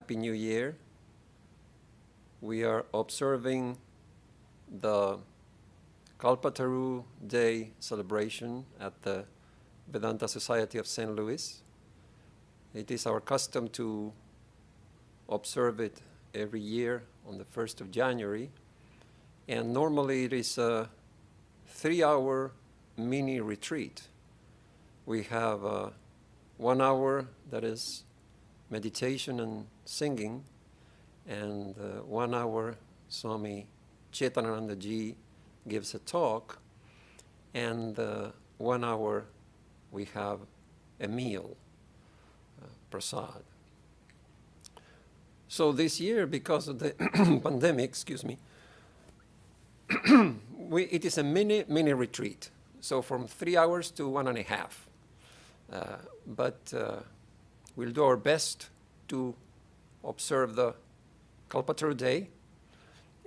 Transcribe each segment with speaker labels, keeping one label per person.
Speaker 1: Happy New Year. We are observing the Kalpataru Day celebration at the Vedanta Society of St. Louis. It is our custom to observe it every year on the 1st of January. And normally it is a 3-hour mini retreat. We have 1 hour that is meditation and singing, and 1 hour Swami Chetanananda ji gives a talk, and 1 hour we have a meal, prasad. So this year, because of the pandemic, it is a mini retreat. So from 3 hours to 1.5. But we'll do our best to observe the Kalpataru Day,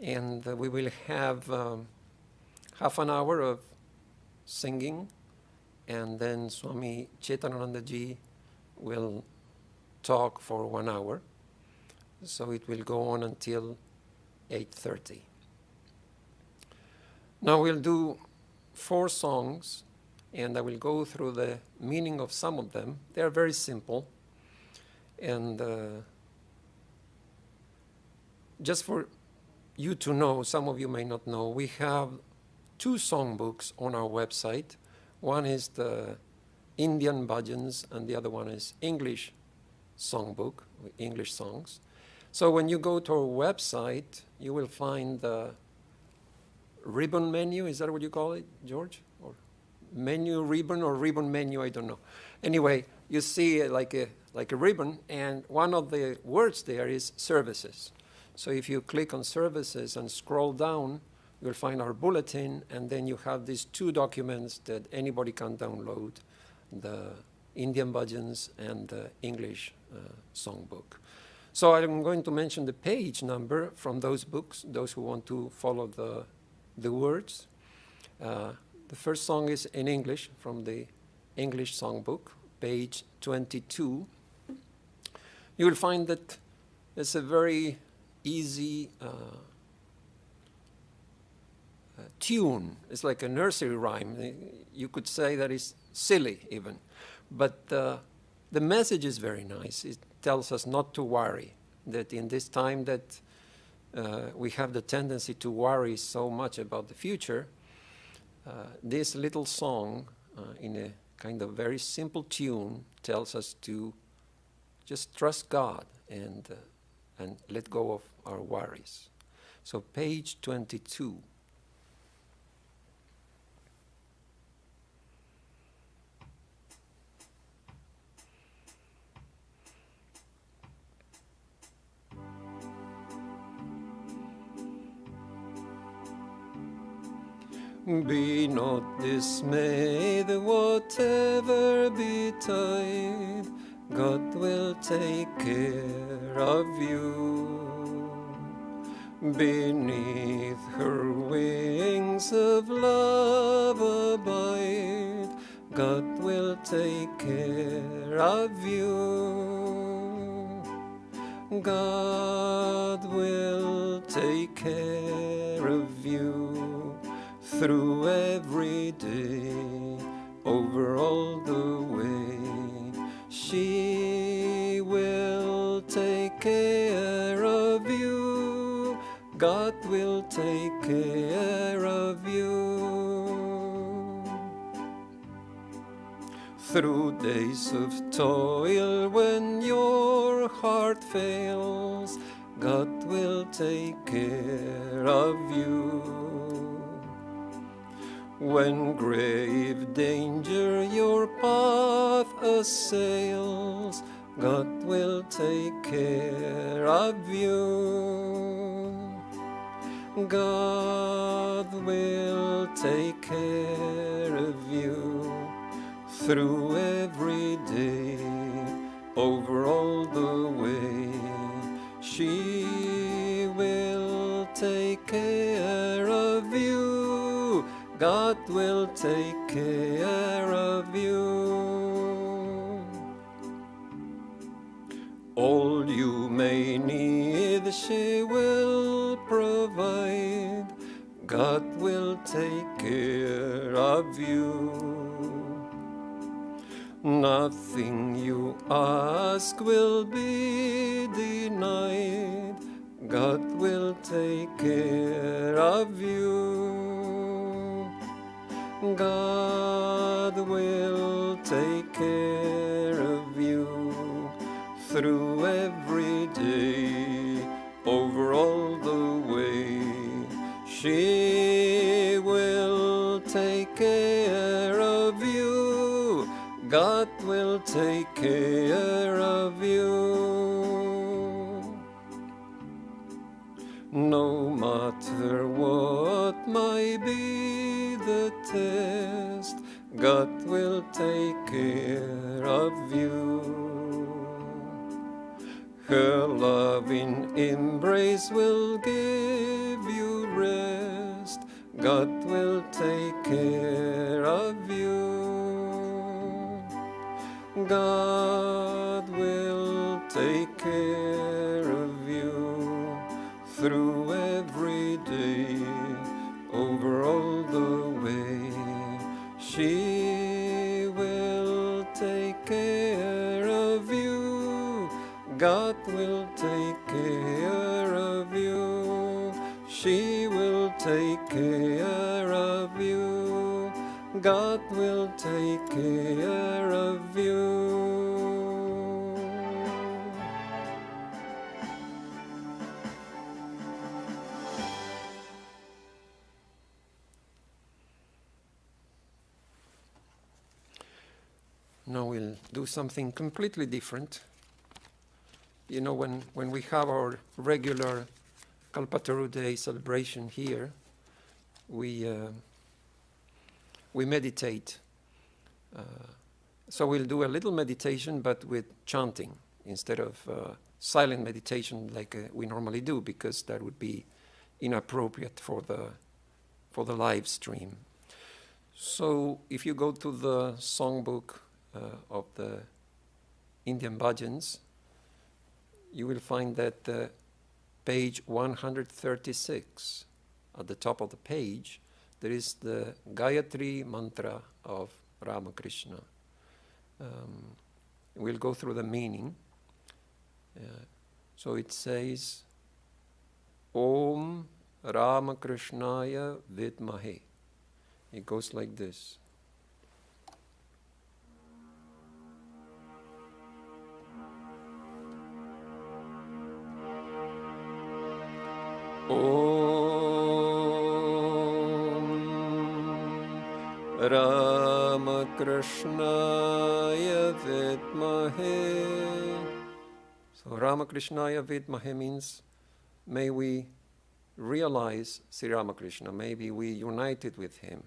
Speaker 1: and we will have half an hour of singing, and then Swami Chetanananda ji will talk for 1 hour. So it will go on until 8:30. Now we'll do 4 songs, and I will go through the meaning of some of them. They are very simple. And just for you to know, some of you may not know, we have 2 songbooks on our website. One is the Indian bhajans, and the other one is English songbook, English songs. So when you go to our website, you will find the ribbon menu. Is that what you call it, George? Or menu ribbon or ribbon menu? I don't know. Anyway, you see like a ribbon, and one of the words there is services. So if you click on services and scroll down, you'll find our bulletin, and then you have these 2 documents that anybody can download, the Indian bhajans and the English songbook. So I'm going to mention the page number from those books, those who want to follow the words. The first song is in English from the English songbook, page 22. You will find that it's a very easy tune. It's like a nursery rhyme. You could say that it's silly even. But the message is very nice. It tells us not to worry, that in this time that we have the tendency to worry so much about the future, this little song in a kind of very simple tune tells us to just trust God and let go of our worries. So page 22. Be not dismayed, whatever betide, God will take care of you. Beneath her wings of love abide, God will take care of you. God will take care of you through every day, over all the way. She will take care of you. God will take care of you. Through days of toil when your heart fails, God will take care of you. When grave danger your path assails, God will take care of you. God will take care of you through every day, over all the way. She will take care of you. God will take care of you. All you may we need, she will provide. God will take care of you. Nothing you ask will be denied. God will take care of you. God will take care of you through every day, over all the way. She will take care of you. God will take care of you. No matter what might be the test, God will take care of you. Her loving embrace will give you rest. God will take care of you. God will take care of you through every day, over all the way. She will take care of you. God will take care of you. She will take care of you. God will take care of you. Now we'll do something completely different. You know, when we have our regular Kalpataru Day celebration here, we meditate. So we'll do a little meditation, but with chanting instead of silent meditation like we normally do, because that would be inappropriate for the live stream. So if you go to the songbook of the Indian bhajans, you will find that page 136, at the top of the page, there is the Gayatri mantra of Ramakrishna. We'll go through the meaning. So it says, Om Ramakrishnaya Vidmahe. It goes like this. Om Ramakrishnaya Vidmahe. So Ramakrishnaya Vidmahe means, may we realize Sri Ramakrishna, maybe we united with him.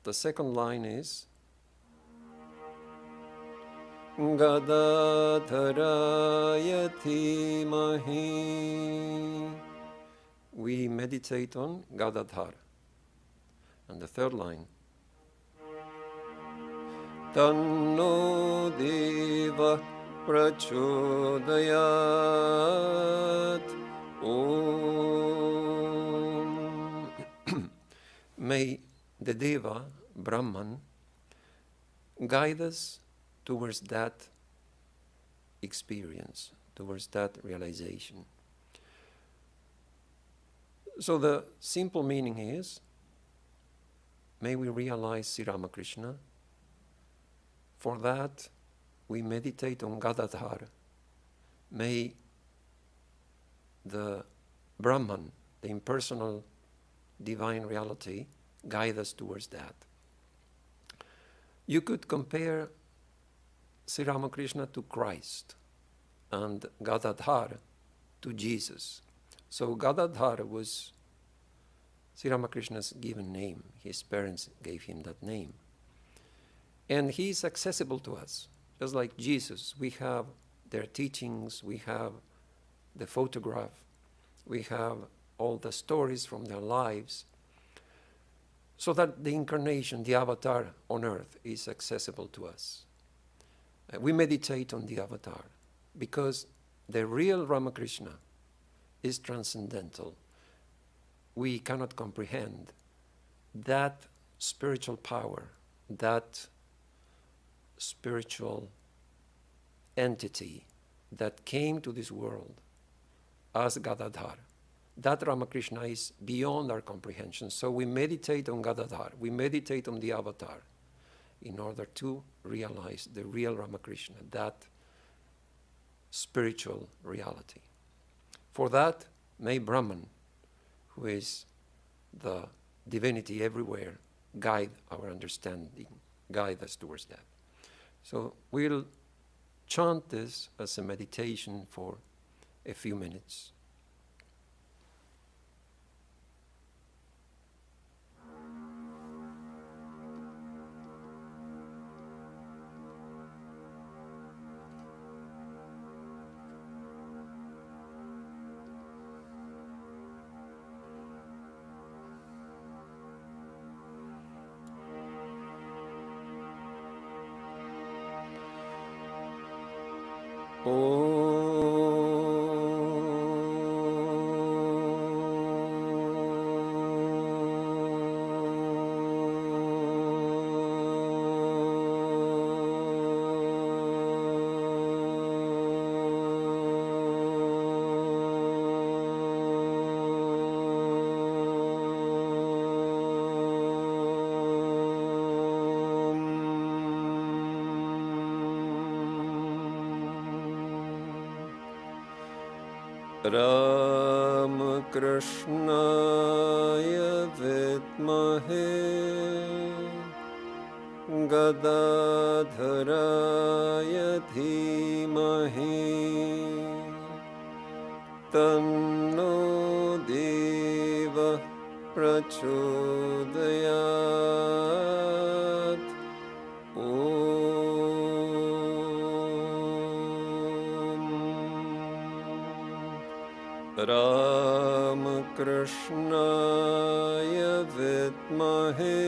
Speaker 1: The second line is Gadadharaya Dhimahi. We meditate on Gadadhar. And the third line, Tanno Deva Prachodayat. Om. May the Deva, Brahman, guide us towards that experience, towards that realization. So the simple meaning is, may we realize Sri Ramakrishna. For that, we meditate on Gadadhar. May the Brahman, the impersonal divine reality, guide us towards that. You could compare Sri Ramakrishna to Christ and Gadadhar to Jesus. So Gadadhar was Sri Ramakrishna's given name. His parents gave him that name. And he is accessible to us. Just like Jesus, we have their teachings, we have the photograph, we have all the stories from their lives, so that the incarnation, the avatar on earth, is accessible to us. We meditate on the avatar because the real Ramakrishna is transcendental. We cannot comprehend that spiritual power, that spiritual entity that came to this world as Gadadhar. That Ramakrishna is beyond our comprehension. So we meditate on Gadadhar, we meditate on the avatar in order to realize the real Ramakrishna, that spiritual reality. For that, may Brahman, who is the divinity everywhere, guide our understanding, guide us towards that. So we'll chant this as a meditation for a few minutes. Ram Krishnaya Vidmahe Gadadharaya Dhimahi Tanno Deva Prachodayat. Ram Krishnaya Vidmahe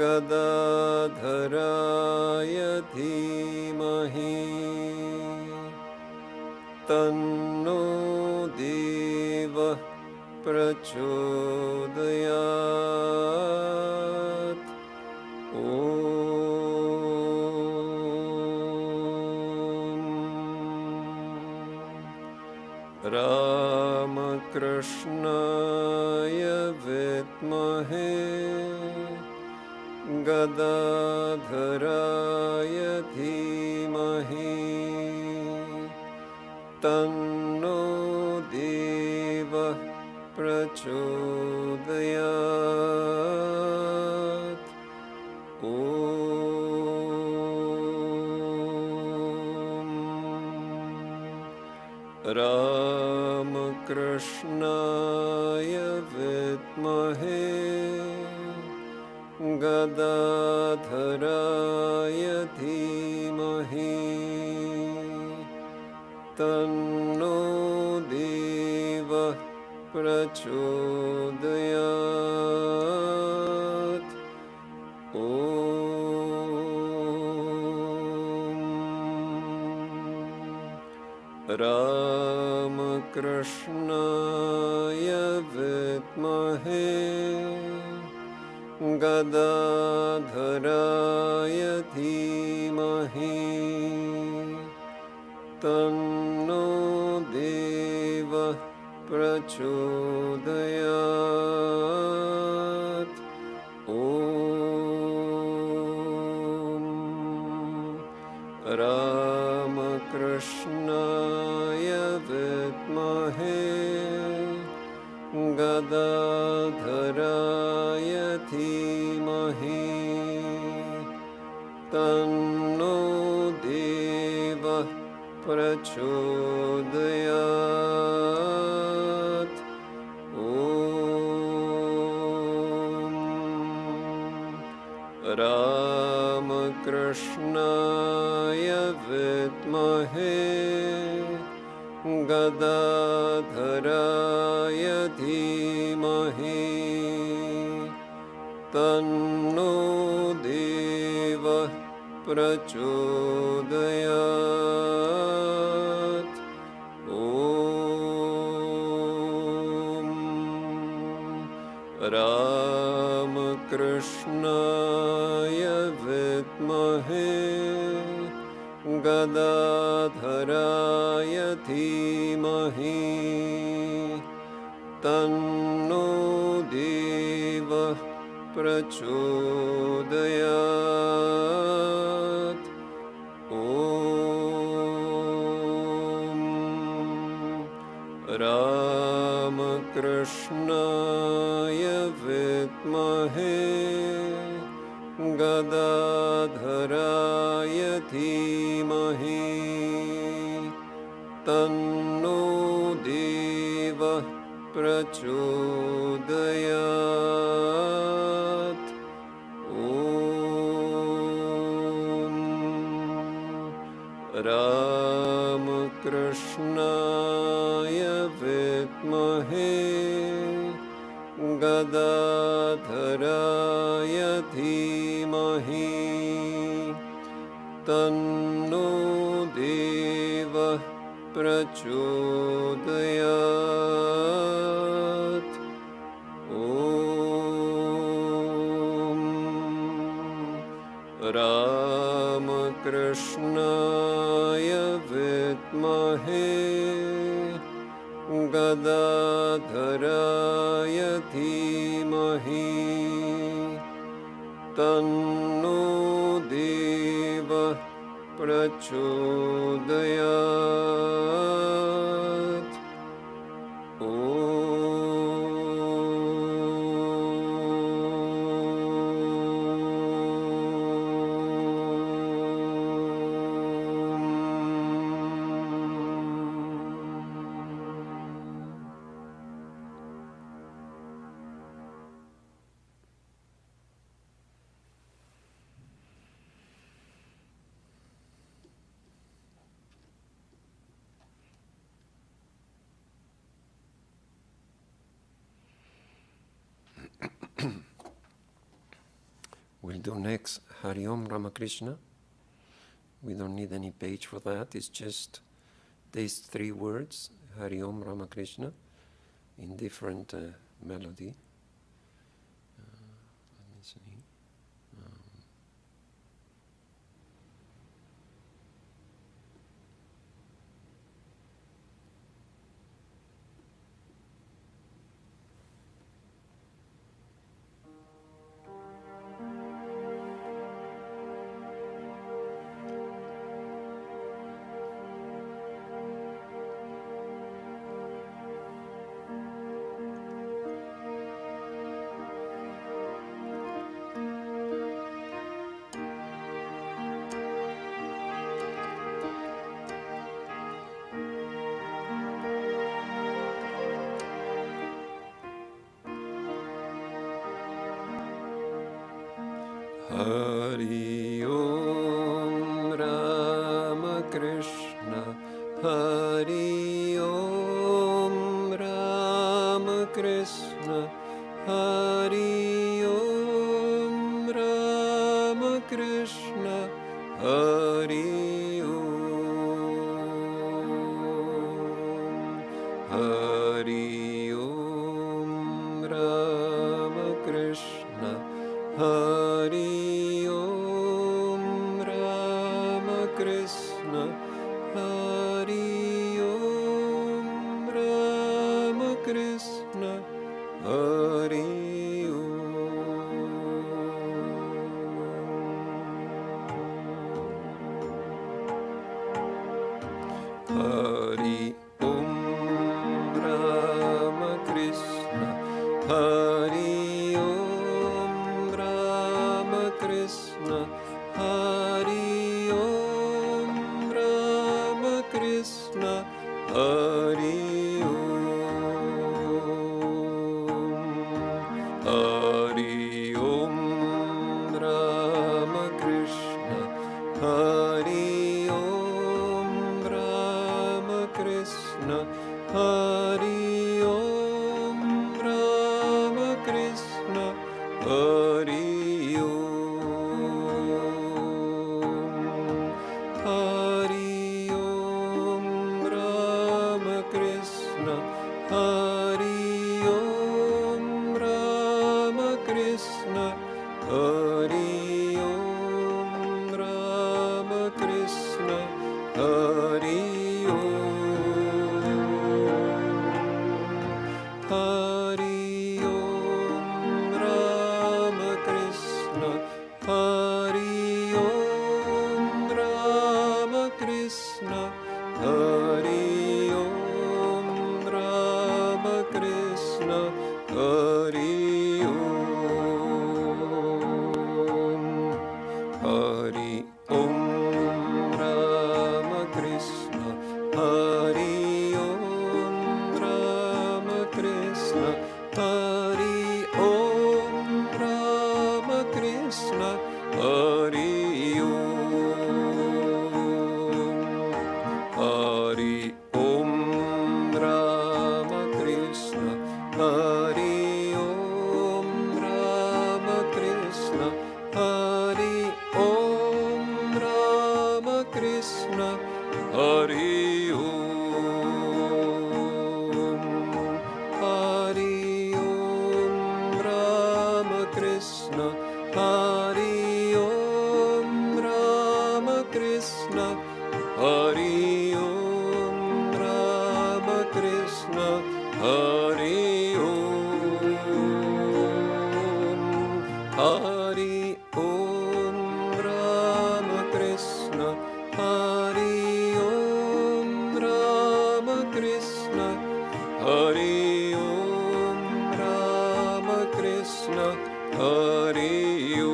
Speaker 1: Gadadharaya Dhimahi Tanno Deva Prachodayat. Ram Krishnaya Vidmahe Gadadharaya Dhimahi Tanno Deva Prachodayat. Ram Krishnaya Vidmahe Gadadharaya Dhimahi Tanno Deva Prachodayat. Ram Krishnaya Vidmahe Gadadharaya Dhimahi Tanno Deva Prachodayat. Ram Krishnaya Vidmahe Gadadharaya Dhimahi Tanno Deva Prachodayat. Ram Krishnaya Vidmahe Gadadharaya Dhimahi Tanno Deva Prachodayat. Ramakrishnaaya vidmahe Gadadharaya dhimahi Tanno Deva Prachodayat. Om Ramakrishnaaya vidmahe Gadadharaya dhimahi Tanno Deva Prachodayat. Om Ramakrishnaaya vidmahe Gadadharaya dhimahi Tanno Deva Prachodayat. Om Ramakrishnaaya vidmahe Gadadharaya dhimahi Tanno Deva Prachodayat. We'll do next Hari Om Ramakrishna. We don't need any page for that. It's just these three words, Hari Om Ramakrishna, in different melody. Let me see. Hari Om Ramakrishna, Hari Om Ramakrishna, Hari Om Ramakrishna, Hari Om, Hari Om Ramakrishna, Hari Om Ramakrishna, Hari Om Ramakrishna, Hari Om. Hari Om Ramakrishna, Hari Om Ramakrishna, Hari Om Ramakrishna, Hari Om, Hari Om Ramakrishna, Hari Om Ramakrishna, Hari Om Ramakrishna, Hari Om, Hari Om Ramakrishna, Hari Om Hari Om, Hari Om Ramakrishna, Hari Om Ramakrishna, Hari Om Ramakrishna, Hari Om,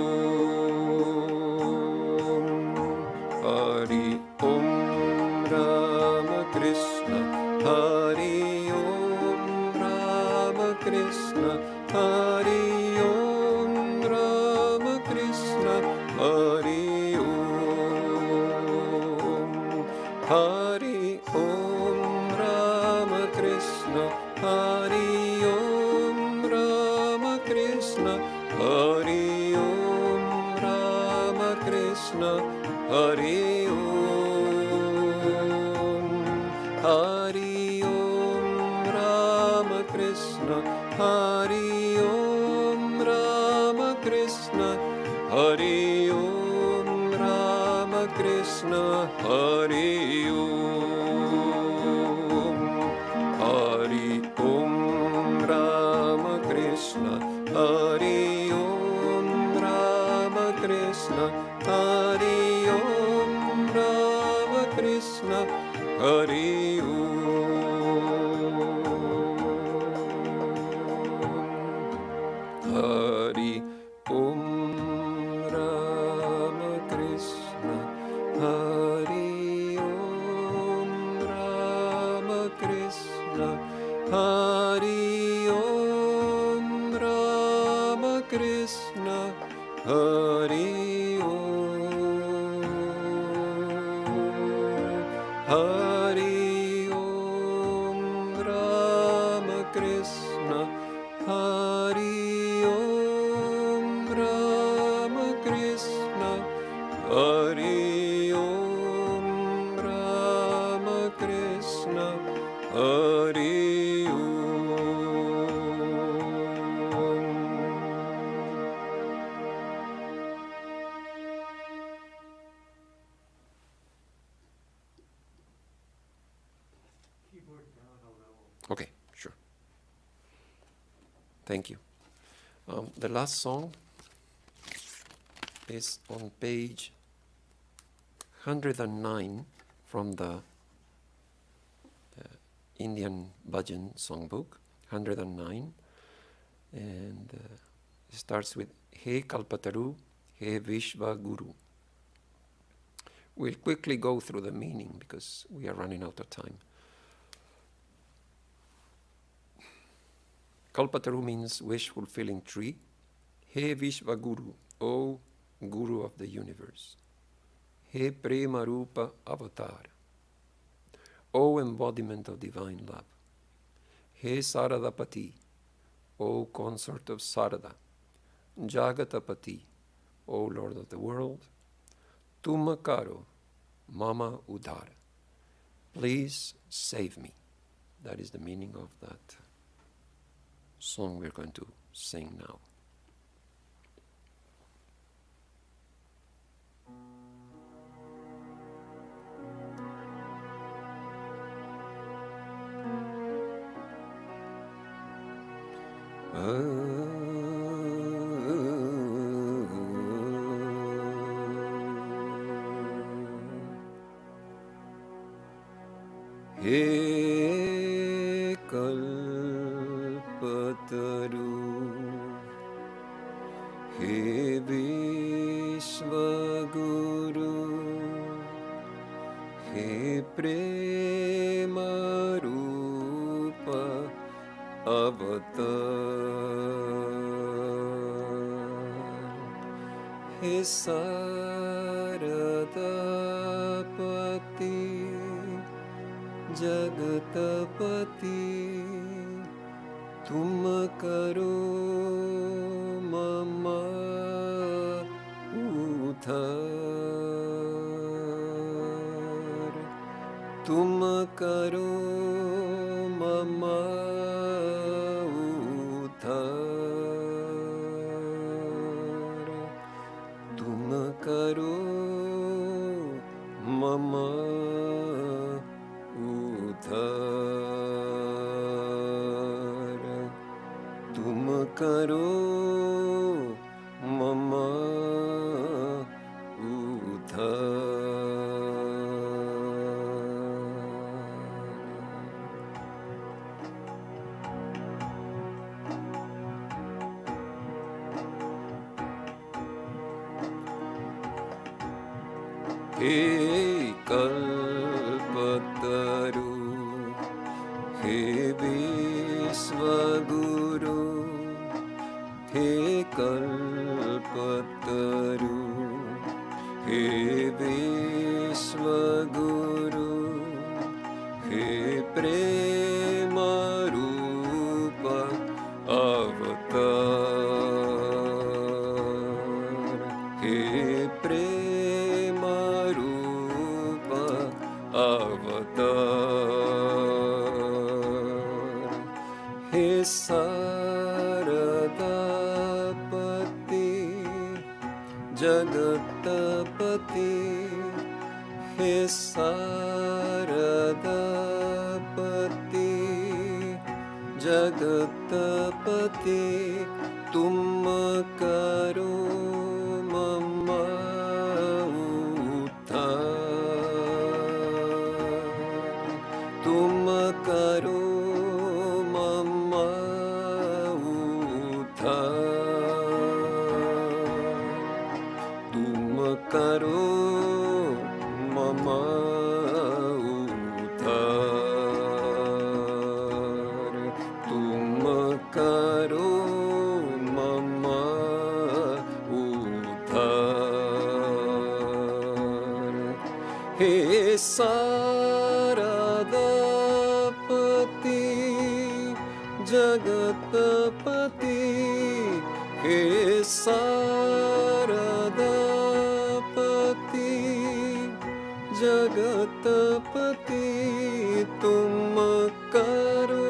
Speaker 1: Hari Om Ramakrishna, Hari Om Ramakrishna, Hari Om Ramakrishna, Hari Om, Hari Om Ramakrishna, Hari Om Ramakrishna, Hari Om Ramakrishna, Hari Om, Hari Om Ramakrishna, Hari Om Ramakrishna, Hari Om Ramakrishna, Hari Om, Hari Om Ramakrishna, Hari Om Ramakrishna, Hari Om Ramakrishna, Hari Om, Hari Om Ramakrishna, Hari Om Ramakrishna, Hari Om Ramakrishna, Hari Om, Hari Om Ramakrishna, Hari Om Ramakrishna, Hari Om Ramakrishna, Hari Om. Okay, sure. Thank you. The last song is on page 109 from the Indian Bhajan songbook, 109, and it starts with He Kalpataru, He Vishva Guru. We'll quickly go through the meaning because we are running out of time. Kalpataru means wish-fulfilling tree. He Vishva Guru, O Guru of the universe. He Prema Rupa Avatar, O embodiment of divine love. He Saradapati, O consort of Sarada. Jagatapati, O Lord of the world. Tumakaro, Mama Udhara. Please save me. That is the meaning of that song we're going to sing now. He Kalpataru, He Vishva Guru, He Prema Rupa Avatar, He Saradapati, Jagatapati, तुम करो mama उद्धार, तुम करो mama उद्धार, तुम करो mama उद्धार. karo mama uddhara. He Kalpataru, He Visvaguru, He Kalpataru, He Visvaguru, He Prema Rupa Avatar, He Prema Rupa Avatar, He Saradapati, Jagatapati, He Saradapati, Jagatapati, tum karo mama uddhara, tum karo mama uddhara, tum karo mama uddhara, tum karo mama uddhara. He Saradapati, Jagatapati, He Saradapati, Jagatapati, tum karo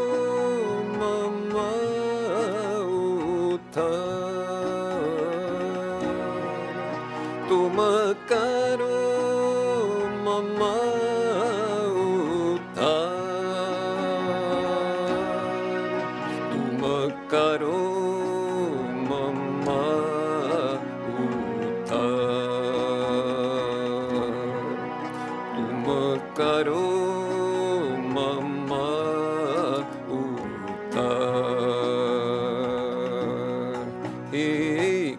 Speaker 1: mama uddhara, tum karo mama uddhara, tum karo mama uddhara, tum karo mama uddhara. He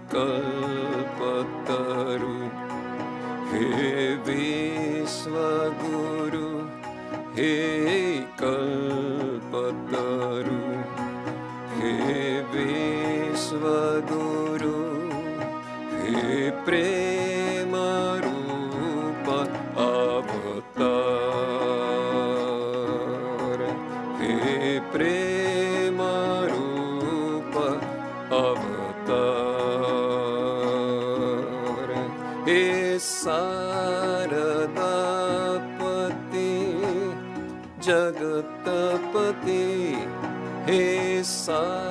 Speaker 1: Kalpataru, He Visvaguru, He Kalpataru, He Visvaguru, He Prema Rupa Avatar, He Prema Rupa Avatar, He Saradapati, Jagatapati, He Saradapati,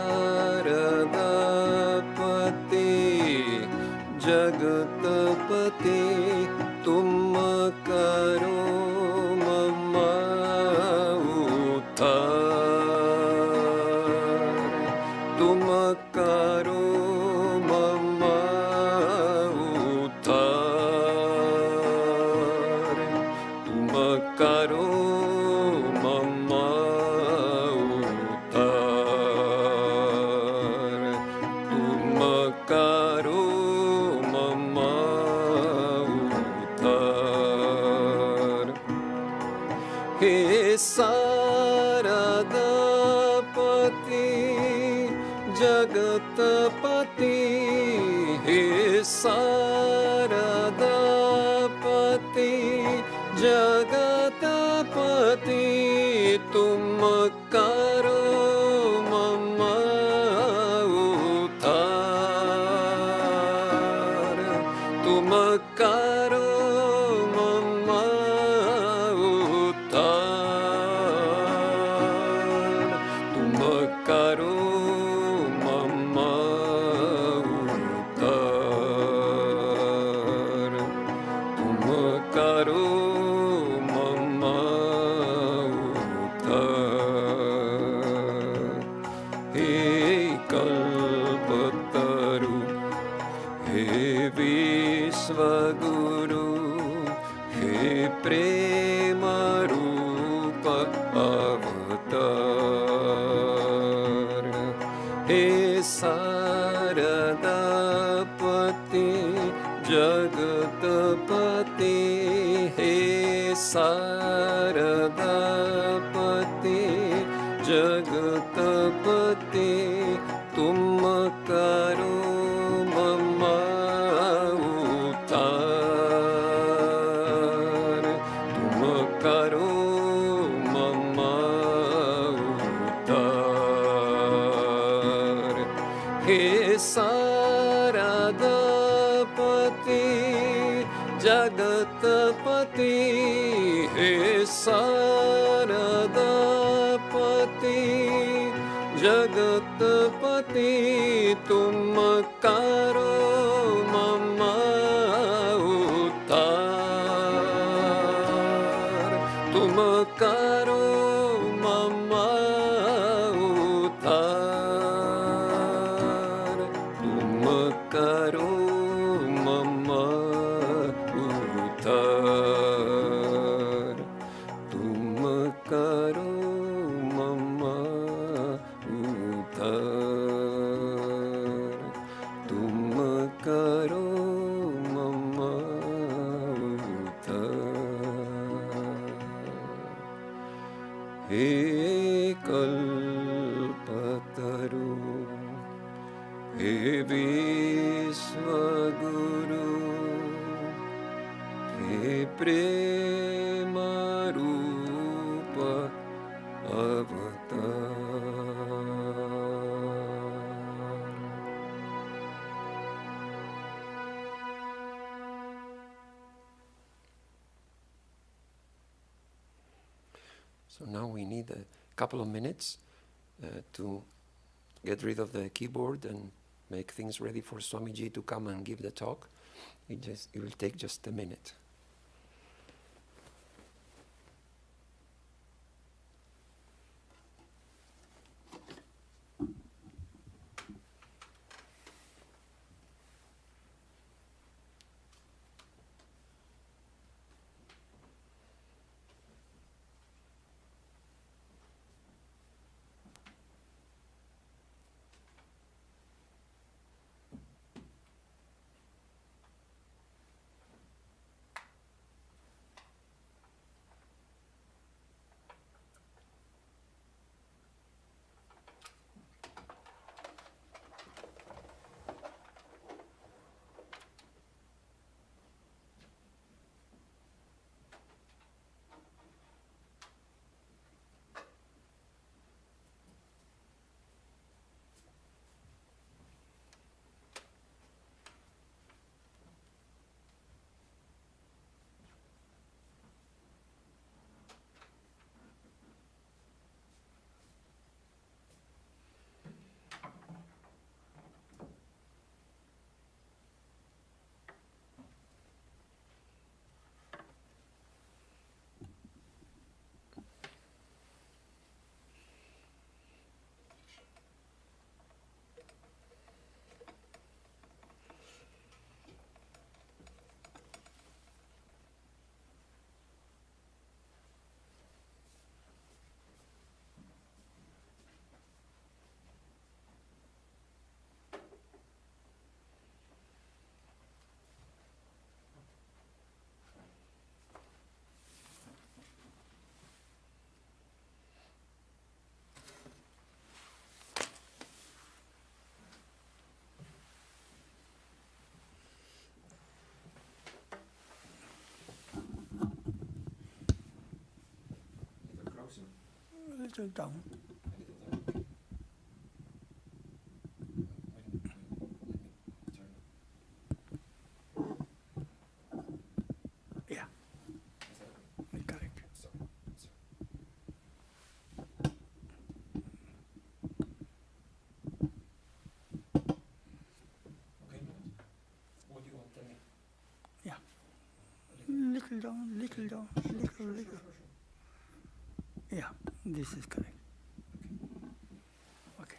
Speaker 1: Jagatapati, tum karo mama uddhara, tum karo mama uddhara, tum karo mama uddhara, tum karo mama uddhara. He Saradapati, Jagatapati, He Saradapati, Jagatapati, tum karo mama uddhara, tum karo mama uddhara, tum karo mama uddhara, tum karo mama uddhara. He Saradapati Jagatapati, He Saradapati Jagatapati, Tum karo mama uttar, Tum karo mama uttar. He Saradapati Jagatapati, He Saradapati Jagatapati, Tum karo mama uttar, Tum karo mama uttar, Tum karo mama uttar, Tum karo mama uttar, Tum karo mama uttar. He Kalpataru, He Vishwaguru, He Premarupa Avatar. So now we need a couple of minutes to get rid of the keyboard and make things ready for Swamiji to come and give the talk. It will take just a minute.
Speaker 2: A little down. Yeah. Correct. Yeah. Little down, little down, little. Yeah, this is correct. Okay.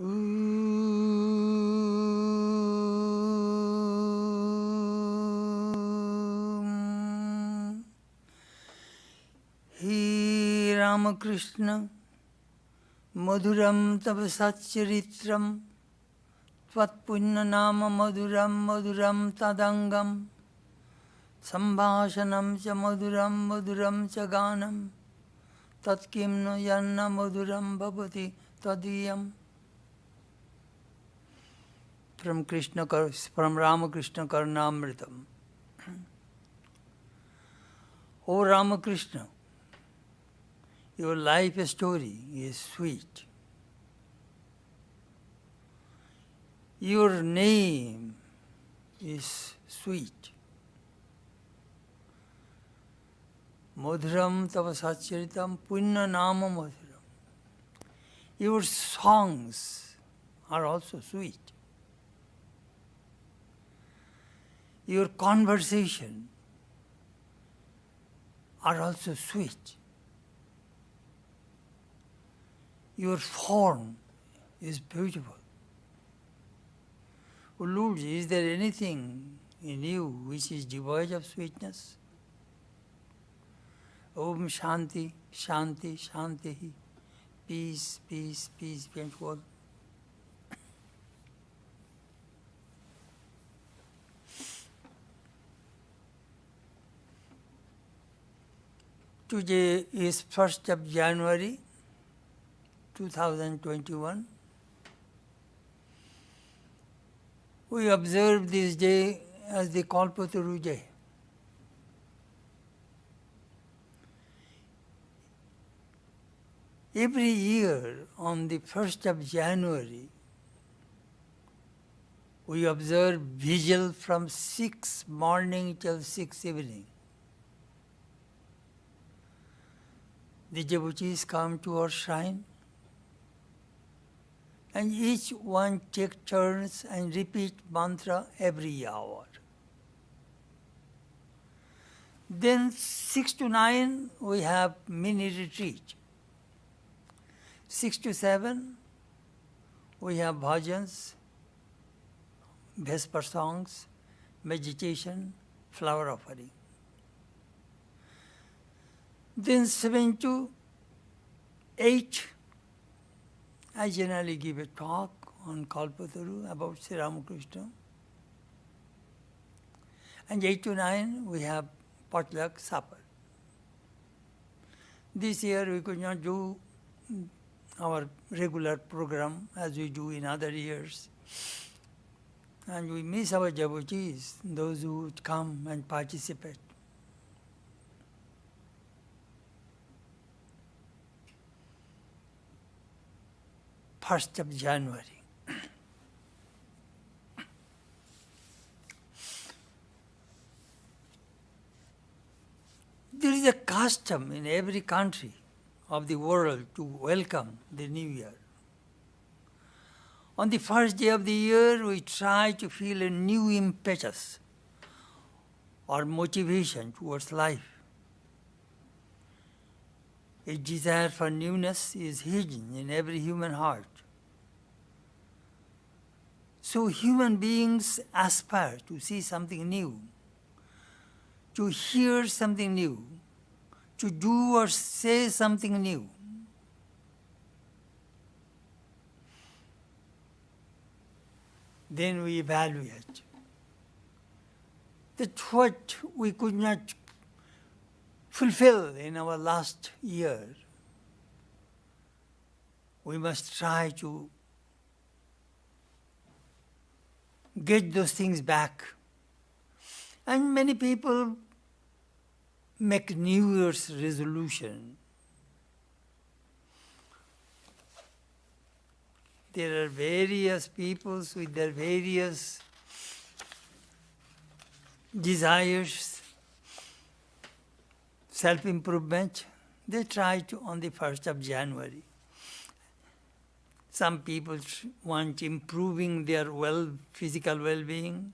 Speaker 2: He Ramakrishna Madhuram Tapasachritram Tvat Punya Nama Madhuram Madhuram Tadangam Sambhashanam Cha Madhuram Madhuram Cha Ganam Tat Kimno Yanna Madhuram Bhavati Tadiyam. From Ramakrishna Karnamritam. O Ramakrishna, your life story is sweet. Your name is sweet. Madhuram Tavasacharitam Punya Nama Madhuram. Your songs are also sweet. Your conversation are also sweet. Your form is beautiful. O Lord, is there anything in you which is devoid of sweetness? Om Shanti, Shanti, Shanti. Peace, peace, peace be unto all. Today is 1st of January 2021. We observe this day as the Kalpataru day. Every year on the 1st of January, we observe vigil from 6 morning till 6 evening. The devotees come to our shrine and each one take turns and repeat mantra every hour. Then 6 to 9 we have mini retreat. 6 to 7 we have bhajans, Vesper songs, meditation, flower offering. Then 7 to 8, I generally give a talk on Kalpataru about Sri Ramakrishna. And 8 to 9, we have potluck supper. This year we could not do our regular program as we do in other years. And we miss our devotees, those who would come and participate. First of January. There is a custom in every country of the world to welcome the New Year. On the first day of the year, we try to feel a new impetus or motivation towards life. A desire for newness is hidden in every human heart. So human beings aspire to see something new, to hear something new, to do or say something new. Then we evaluate that what we could not fulfill in our last year, we must try to get those things back. And many people make New Year's resolution. There are various peoples with their various desires, self-improvement. They try to on the 1st of January. Some people want improving their physical well-being,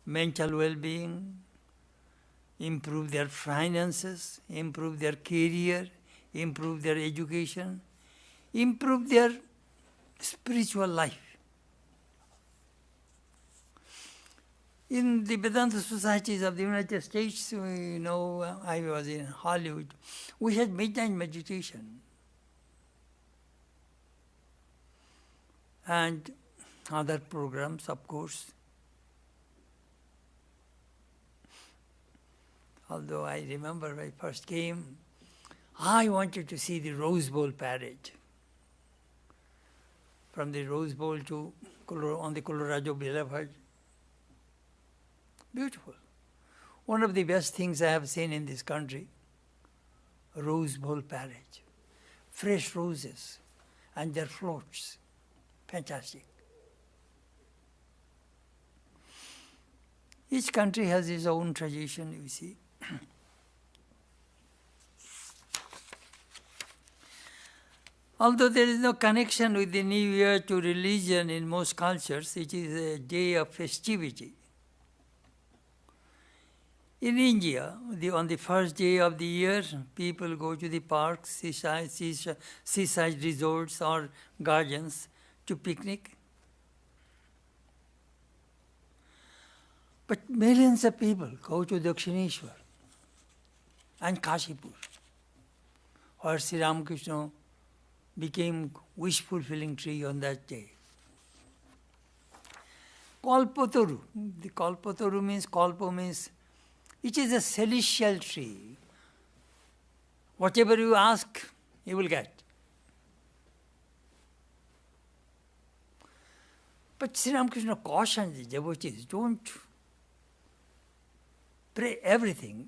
Speaker 2: mental well-being, improve their finances, improve their career, improve their education, improve their spiritual life. In the Vedanta societies of the United States, I was in Hollywood, we had midnight meditation. And other programs, of course. Although I remember when I first came, I wanted to see the Rose Bowl parade. From the Rose Bowl to on the Colorado Boulevard. Beautiful. One of the best things I have seen in this country, Rose Bowl parade. Fresh roses and their floats. Fantastic. Each country has its own tradition, you see. Although there is no connection with the New Year to religion in most cultures, it is a day of festivity. In India, on the first day of the year, people go to the parks, seaside resorts or gardens to picnic. But millions of people go to Dakshineshwar and Kashipur, where Sri Ramakrishna became wish-fulfilling tree on that day. Kalpataru. The Kalpataru means, Kalpa means, it is a celestial tree. Whatever you ask, you will get. But Sri Ramakrishna cautioned the devotees, don't pray everything.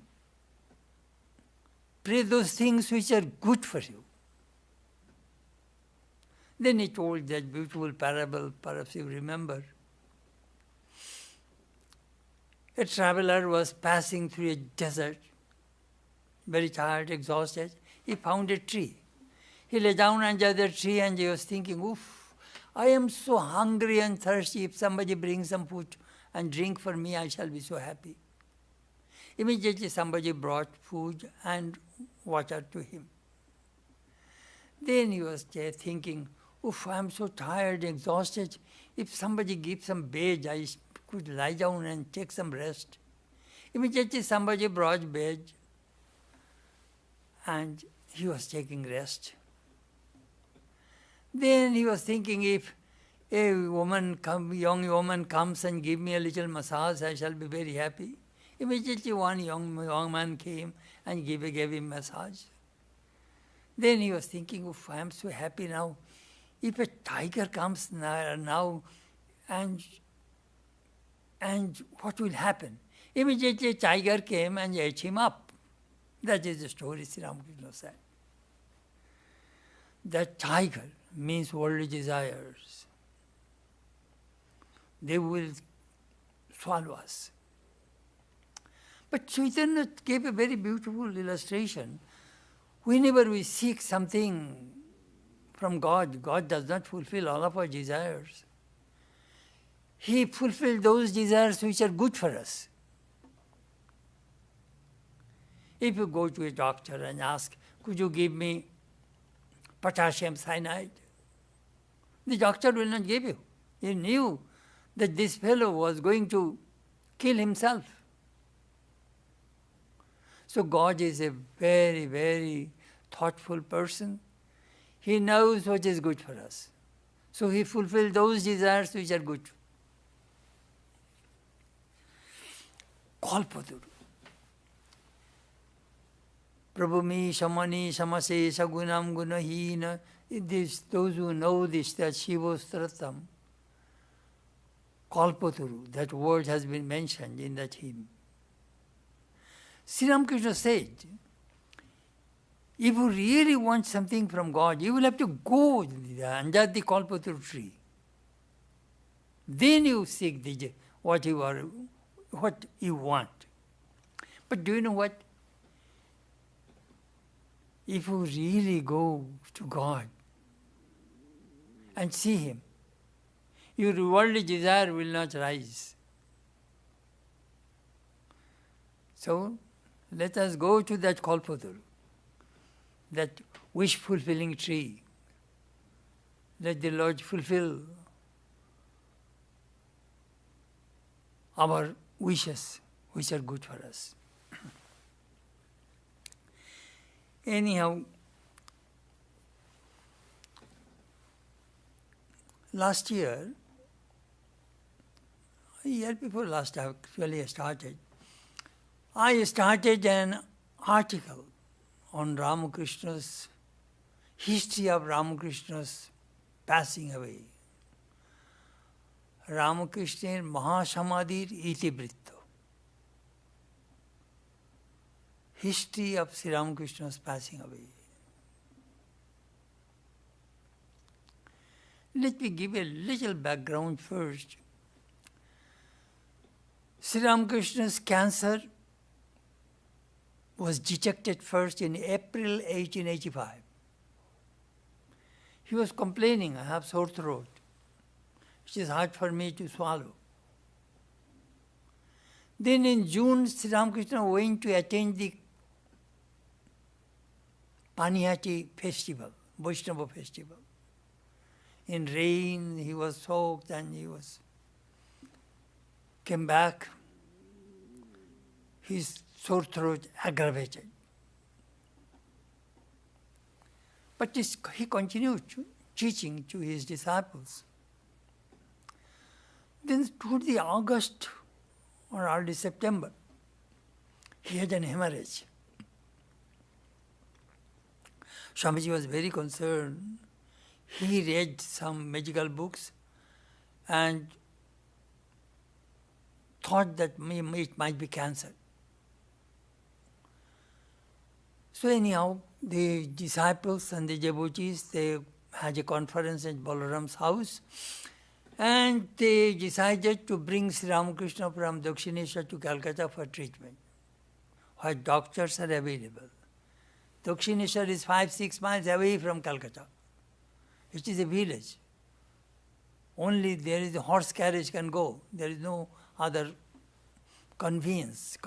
Speaker 2: Pray those things which are good for you. Then he told that beautiful parable, perhaps you remember. A traveler was passing through a desert, very tired, exhausted. He found a tree. He lay down under the tree and he was thinking, oof, I am so hungry and thirsty. If somebody brings some food and drink for me, I shall be so happy. Immediately somebody brought food and water to him. Then he was there thinking, oof, I am so tired, exhausted. If somebody gives some bed, I could lie down and take some rest. Immediately somebody brought bed and he was taking rest. Then he was thinking, if a young woman comes and give me a little massage, I shall be very happy. Immediately one young man came and gave him massage. Then he was thinking, oof, I am so happy now. If a tiger comes now and what will happen? Immediately a tiger came and ate him up. That is the story Sri Ramakrishna said. That tiger means worldly desires. They will swallow us. But Chaitanya gave a very beautiful illustration. Whenever we seek something from God, God does not fulfill all of our desires. He fulfills those desires which are good for us. If you go to a doctor and ask, could you give me potassium cyanide? The doctor will not give you. He knew that this fellow was going to kill himself. So God is a very, very thoughtful person. He knows what is good for us. So he fulfills those desires which are good. Kalpataru. Prabhumi, Shamani, Samase, Sagunam, Gunahina. Those who know this, that Shivostratam. Kalpataru, that word has been mentioned in that hymn. Sri Ramakrishna said, if you really want something from God, you will have to go under the Kalpataru tree. Then you seek what you want. But do you know what? If you really go to God and see Him, your worldly desire will not rise. So, let us go to that Kalpataru, that wish-fulfilling tree. Let the Lord fulfill our wishes, which are good for us. Anyhow, last year before last actually I started an article on Ramakrishna's history of Ramakrishna's passing away. Ramakrishna's Mahasamadhir Itibritto. History of Sri Ramakrishna's passing away. Let me give a little background first. Sri Ramakrishna's cancer was detected first in April 1885. He was complaining, I have sore throat, which is hard for me to swallow. Then in June, Sri Ramakrishna went to attend the Panihati festival, Vaishnava festival. In rain, he was soaked and came back. His sore throat aggravated. But he continued teaching to his disciples. Then toward the August or early September, he had an hemorrhage. Swamiji was very concerned. He read some medical books and thought that it might be cancer. So anyhow, the disciples and the devotees, they had a conference at Balaram's house, and they decided to bring Sri Ramakrishna from Dakshineshwar to Calcutta for treatment, where doctors are available. Dakshineshwar is 5-6 miles away from Calcutta. It is a village. Only there is a horse carriage can go. There is no other convenience.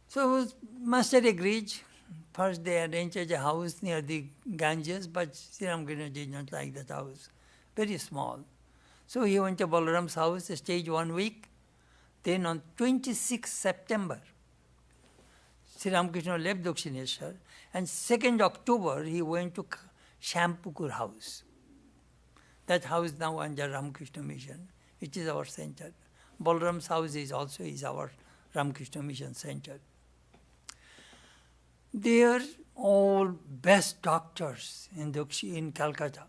Speaker 2: So Master agreed. First they arranged a house near the Ganges, but Sri Ramakrishna did not like that house. Very small. So he went to Balaram's house, stayed 1 week. Then on 26 September, Sri Ramakrishna left Dakshineshwar, and 2nd October he went to Shampukur house. That house now under Ramakrishna Mission. It is our center. Balaram's house is also our Ramakrishna Mission center. They are all best doctors in Calcutta.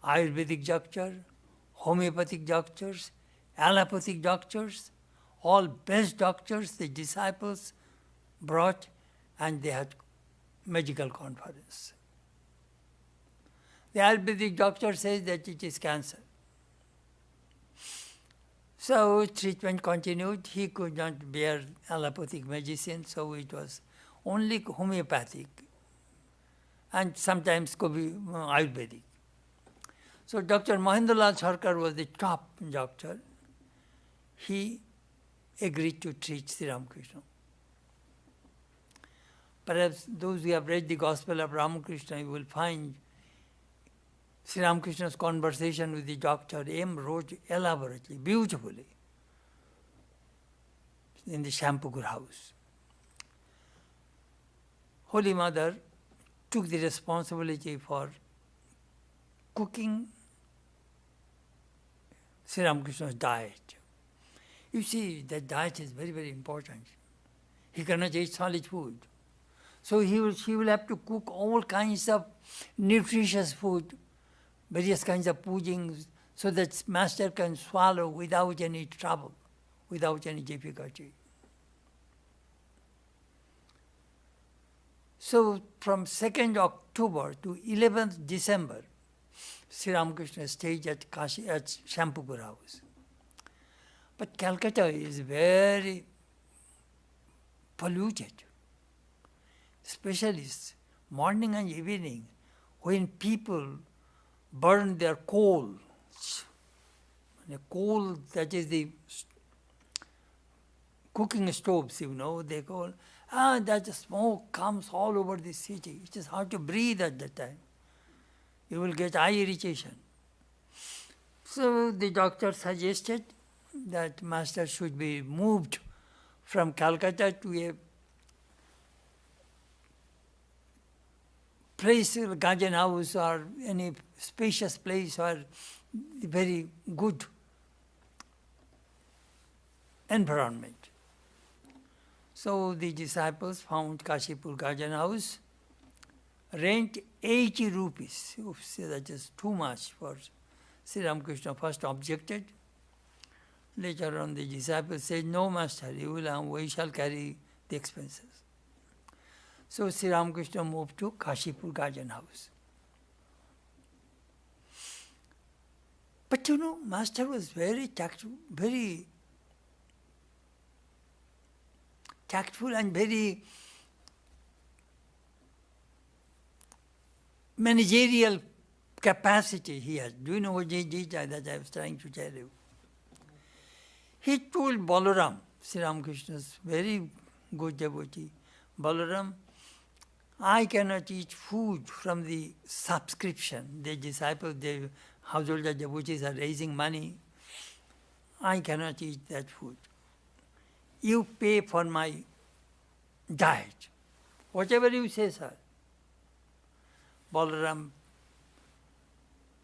Speaker 2: Ayurvedic doctor, homeopathic doctors, allopathic doctors, all best doctors, the disciples brought, and they had medical conference. The Ayurvedic doctor says that it is cancer. So treatment continued. He could not bear allopathic medicine, so it was only homeopathic, and sometimes could be Ayurvedic. So Dr. Mahendralal Sarkar was the top doctor. He agreed to treat Sri Ramakrishna. Perhaps those who have read the Gospel of Ramakrishna, you will find Sri Ramakrishna's conversation with the doctor. M. wrote elaborately, beautifully, in the Shampukur house. Holy Mother took the responsibility for cooking Sri Ramakrishna's diet. You see, that diet is very, very important. He cannot eat solid food. So she will have to cook all kinds of nutritious food, various kinds of puddings, so that Master can swallow without any trouble, without any difficulty. So from 2nd October to 11th December, Sri Ramakrishna stayed at Shampukur house. But Calcutta is very polluted, especially morning and evening, when people burn their coal. The coal, that is the cooking stoves, they call, That smoke comes all over the city. It is hard to breathe at that time. You will get eye irritation. So the doctor suggested that master should be moved from Calcutta to a place, garden house or any spacious place or very good environment. So the disciples found Kashipur garden house, rent 80 rupees. Oops, that is too much for Sri Ramakrishna. First objected. Later on the disciples said, no master, we shall carry the expenses. So Sri Ramakrishna moved to Kashipur garden house. But master was very tactful and very managerial capacity he has. Do you know what he did that I was trying to tell you? He told Balaram, Sri Ramakrishna's very good devotee, Balaram, I cannot eat food from the subscription. The disciples, the householder devotees are raising money. I cannot eat that food. You pay for my diet. Whatever you say, sir. Balaram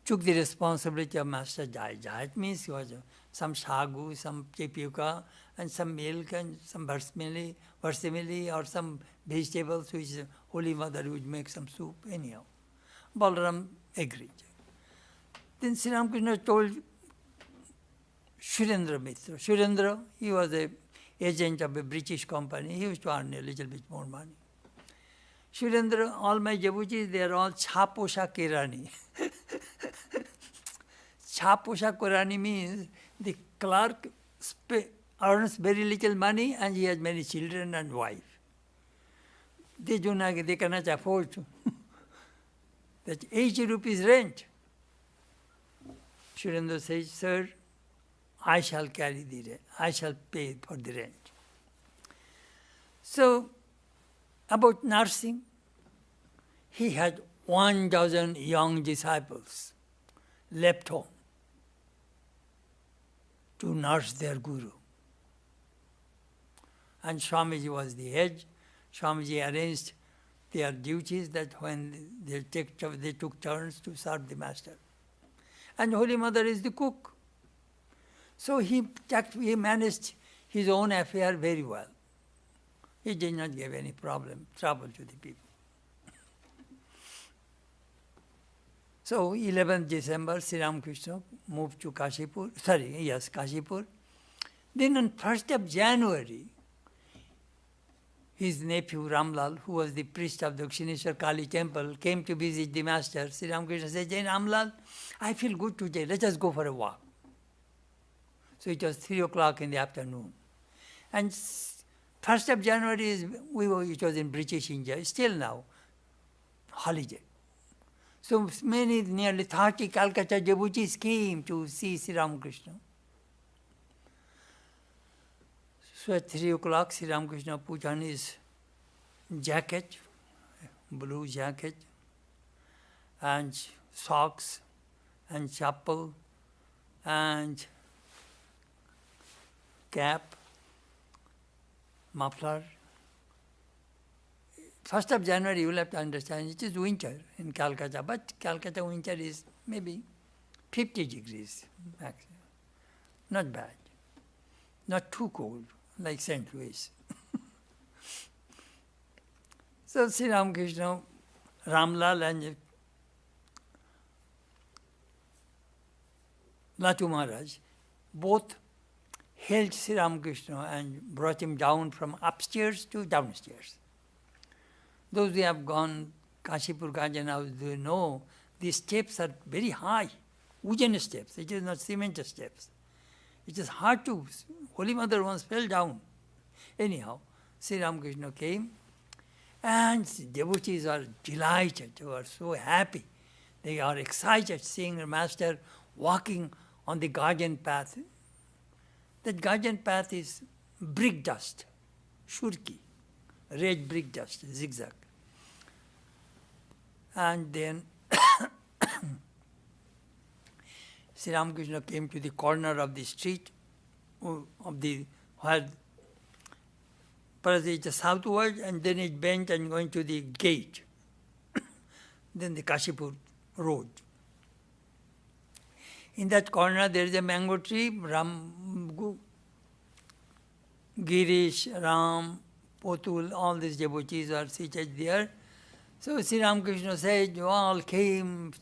Speaker 2: took the responsibility of master's diet. Diet means some shagu, some tapioca, and some milk, and some versimile, or some vegetables which Holy Mother would make some soup, anyhow. Balaram agreed. Then Sri Ramakrishna told Surendra Mitra. Surendra, he was an agent of a British company. He used to earn a little bit more money. Surendra, all my devotees, they are all Chaposha Kirani. Chaposha Kirani means the clerk earns very little money and he has many children and wife. They cannot afford to. That 80 rupees rent. Surendra says, sir, I shall carry the rent. I shall pay for the rent. So, about nursing, he had 1,000 young disciples left home to nurse their guru. And Swamiji was the head. Swamiji arranged their duties that when they took turns to serve the master. And Holy Mother is the cook. So he managed his own affair very well. He did not give any trouble to the people. So 11th December, Sri Ramakrishna moved to Kashipur. Then on 1st of January, his nephew Ramlal, who was the priest of the Dakshineshwar Kali temple, came to visit the master. Sri Ramakrishna said, Jai Ramlal, I feel good today, let us go for a walk. So it was 3 o'clock in the afternoon. And 1st of January, it was in British India, still now, holiday. So nearly 30 Calcutta devotees came to see Sri Ramakrishna. So at 3 o'clock, Sri Ramakrishna put on his jacket, blue jacket, and socks, and chappal, and cap, muffler. 1st of January, you will have to understand, it is winter in Calcutta, but Calcutta winter is maybe 50 degrees maximum. Not bad. Not too cold, like St. Louis. So Sri Ramakrishna, Ramlal and Latu Maharaj both held Sri Ramakrishna and brought him down from upstairs to downstairs. Those who have gone Kashipur Garden House, they know the steps are very high, wooden steps. It is not cement steps. It is hard to. Holy Mother once fell down. Anyhow, Sri Ramakrishna came, and the devotees are delighted. They are so happy. They are excited seeing the master walking on the garden path. That garden path is brick dust, shurki, red brick dust, zigzag. And then Sri Ramakrishna came to the corner of the street, of the where first it's southward and then it bent and going to the gate, then the Kashipur road. In that corner there is a mango tree, Girish, Ram, Potul, all these devotees are seated there. So Sri Ramakrishna said, you all came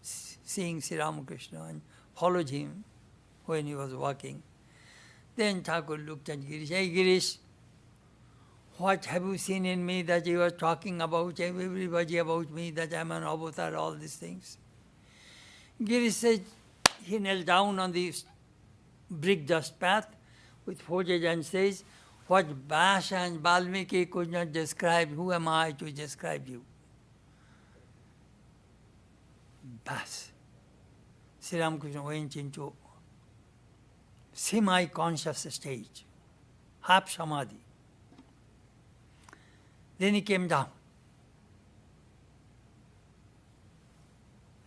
Speaker 2: seeing Sri Ramakrishna and followed him when he was walking. Then Thakur looked at Girish. Hey Girish, what have you seen in me that you are talking about everybody about me, that I am an avatar, all these things? Girish said, he knelt down on the brick dust path with forehead and says, what Vyasa and Valmiki could not describe, who am I to describe you? Bas. Sri Ramakrishna went into semi-conscious stage, half samadhi. Then he came down.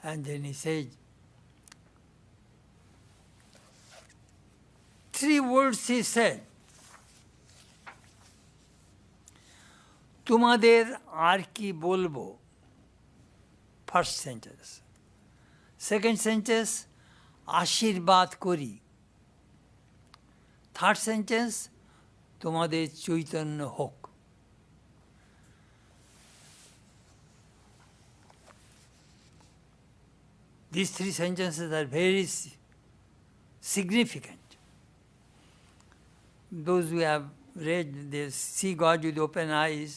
Speaker 2: And then he said, 3 words he said. তোমাদের আর কি বলবো, first sentence. Second sentence, আশীর্বাদ করি. Third sentence, তোমাদের চৈতন্য হোক. These 3 sentences are very significant. Those who have read this, See God with Open Eyes,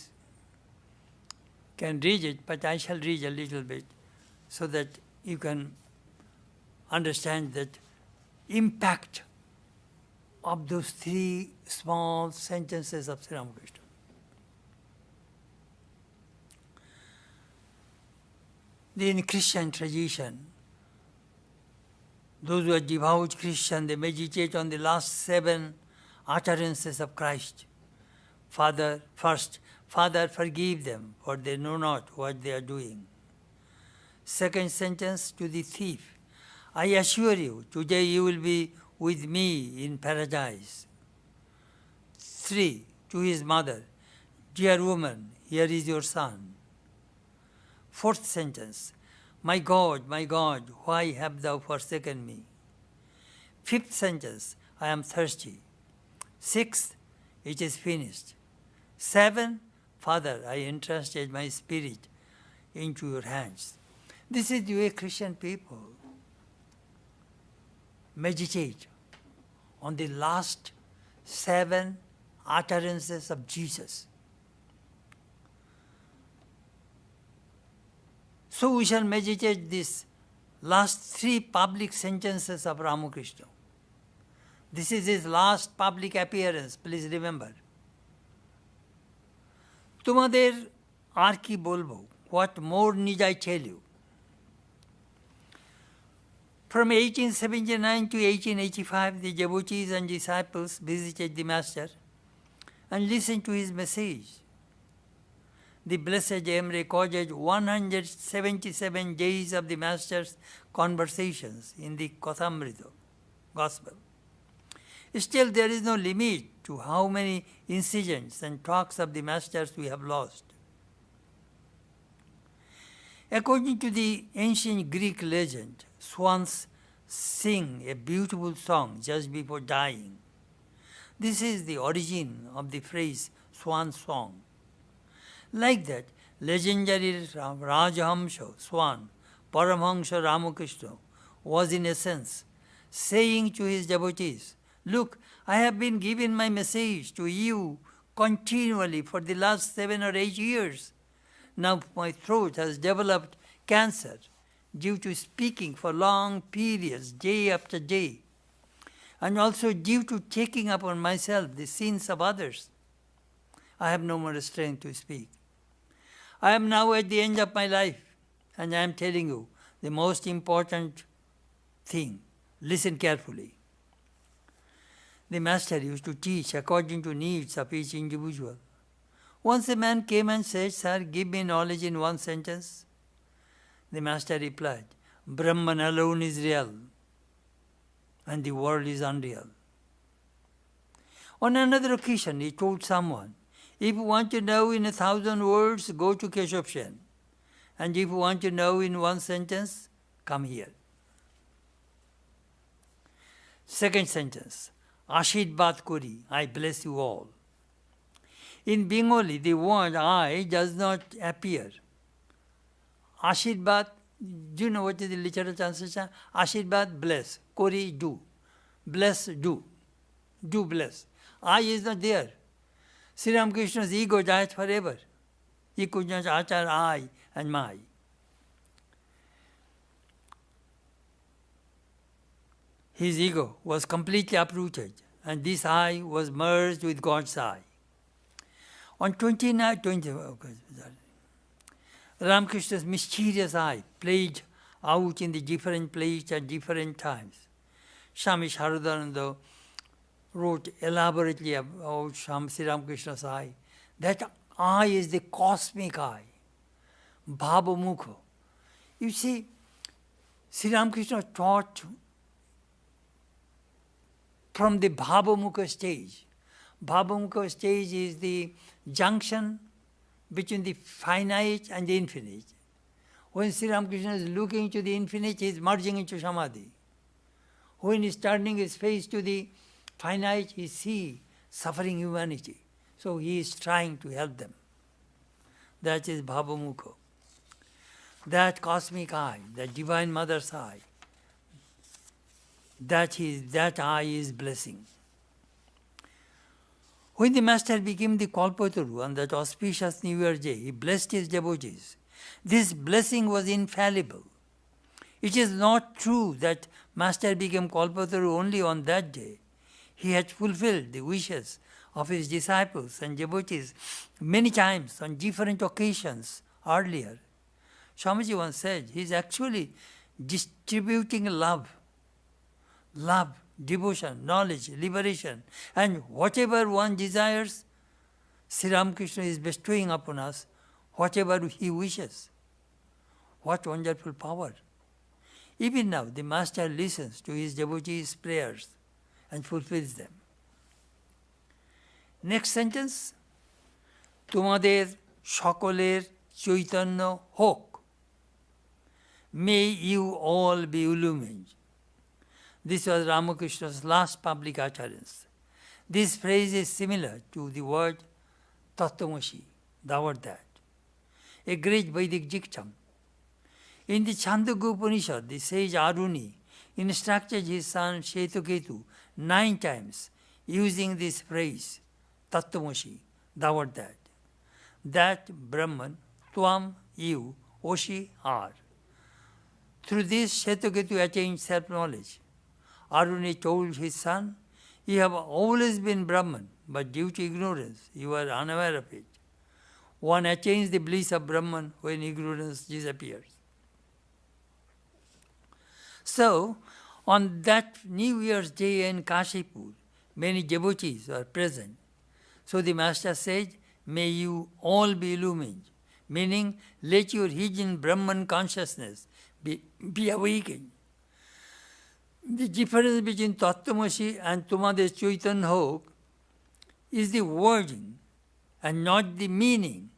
Speaker 2: can read it, but I shall read a little bit so that you can understand that impact of those 3 small sentences of Sri Ramakrishna. In Christian tradition, those who are devout Christian, they meditate on the last 7 utterances of Christ. Father, forgive them, for they know not what they are doing. Second sentence, to the thief, I assure you, today you will be with me in paradise. 3, to his mother, dear woman, here is your son. Fourth sentence, my God, why have thou forsaken me? Fifth sentence, I am thirsty. Sixth, it is finished. 7, Father, I entrusted my spirit into your hands. This is the way Christian people meditate on the last 7 utterances of Jesus. So we shall meditate these last 3 public sentences of Ramakrishna. This is his last public appearance, please remember. তোমাদের আর কি বলবো, what more need I tell you? From 1879 to 1885, the devotees and disciples visited the Master and listened to his message. The Blessed M recorded 177 days of the Master's conversations in the Kathamrita Gospel. Still, there is no limit to how many incidents and talks of the Masters we have lost. According to the ancient Greek legend, swans sing a beautiful song just before dying. This is the origin of the phrase swan song. Like that, legendary Rajahamsa swan, Paramhamsa Ramakrishna, was in essence saying to his devotees, look, I have been giving my message to you continually for the last 7 or 8 years. Now my throat has developed cancer due to speaking for long periods, day after day, and also due to taking upon myself the sins of others. I have no more strength to speak. I am now at the end of my life, and I am telling you the most important thing. Listen carefully. The Master used to teach according to needs of each individual. Once a man came and said, "Sir, give me knowledge in one sentence." The master replied, "Brahman alone is real and the world is unreal." On another occasion, he told someone, "If you want to know in 1,000 words, go to Keshav Sen. And if you want to know in one sentence, come here." Second sentence, "Ashirvad kori, I bless you all." In Bengali, the word "I" does not appear. Ashirvad, do you know what is the literal translation? Ashirvad, bless. Kori, do. Bless, do. Do bless. I is not there. Sri Ramakrishna's ego died forever. He could not utter I and my. His ego was completely uprooted, and this I was merged with God's I. On 29, Ramakrishna's mysterious I played out in the different places at different times. Swami Chetanananda wrote elaborately about Sri Ramakrishna's I. That I is the cosmic I, Bhavamukha. You see, Sri Ramakrishna taught from the Bhavamukha stage. Bhavamukha stage is the junction between the finite and the infinite. When Sri Ramakrishna is looking to the infinite, he is merging into Samadhi. When he is turning his face to the finite, he sees suffering humanity. So he is trying to help them. That is Bhavamukha. That cosmic eye, that divine mother's eye, that eye is blessing. When the master became the Kalpataru on that auspicious New Year's Day, he blessed his devotees. This blessing was infallible. It is not true that master became Kalpataru only on that day. He had fulfilled the wishes of his disciples and devotees many times on different occasions earlier. Swamiji once said he is actually distributing love, devotion, knowledge, liberation, and whatever one desires, Sri Ramakrishna is bestowing upon us whatever he wishes. What wonderful power! Even now, the master listens to his devotees' prayers and fulfills them. Next sentence, তোমাদের সকলের চৈতন্য হোক. May you all be illumined. This was Ramakrishna's last public utterance. This phrase is similar to the word Tattvamasi, thou art that, a great Vedic dictum. In the Chandogya Upanishad, the sage Aruni instructed his son Shetaketu 9 times using this phrase, Tattvamasi, thou art that. That Brahman, Tvam, you, Oshi, are. Through this, Shetaketu attained self-knowledge. Aruni told his son, you have always been Brahman, but due to ignorance, you are unaware of it. One attains the bliss of Brahman when ignorance disappears. So, on that New Year's Day in Kashipur, many devotees were present. So the master said, may you all be illumined, meaning let your hidden Brahman consciousness be awakened. The difference between Tattvamasi and Tumade Chaitanya Hok is the wording and not the meaning.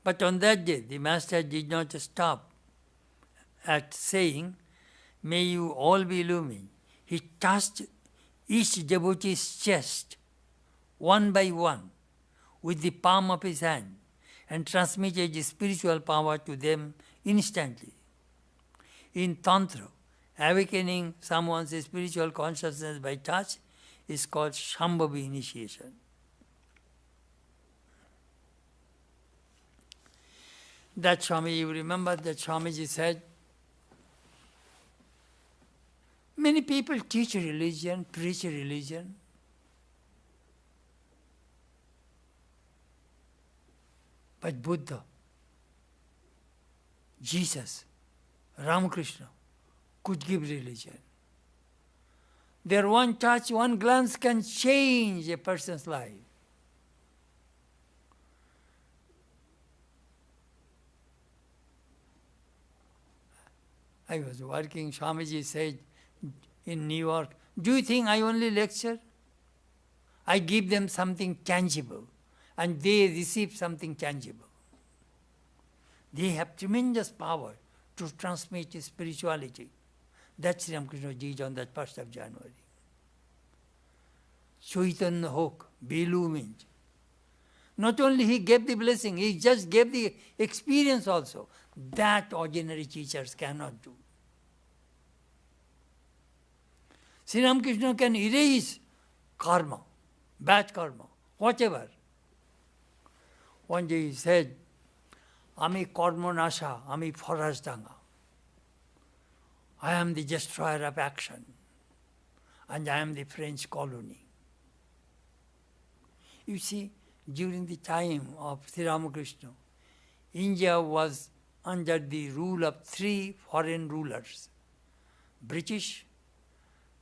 Speaker 2: But on that day, the master did not stop at saying, may you all be illumined. He touched each devotee's chest, one by one, with the palm of his hand, and transmitted the spiritual power to them instantly. In Tantra, awakening someone's spiritual consciousness by touch is called Shambhavi initiation. That Swami, you remember that Swamiji said, many people teach religion, preach religion, but Buddha, Jesus, Ramakrishna could give religion. Their one touch, one glance can change a person's life. I was working, Swamiji said in New York, do you think I only lecture? I give them something tangible and they receive something tangible. They have tremendous power to transmit spirituality. That's Sri Ramakrishna did on that 1st of January. Chaitanya Hok, Belu means. Not only he gave the blessing, he just gave the experience also. That ordinary teachers cannot do. Sri Ramakrishna can erase karma, bad karma, whatever. One day he said, Ami karma nasha, ami forasdanga. I am the destroyer of action, and I am the French colony. You see, during the time of Sri Ramakrishna, India was under the rule of 3 foreign rulers, British,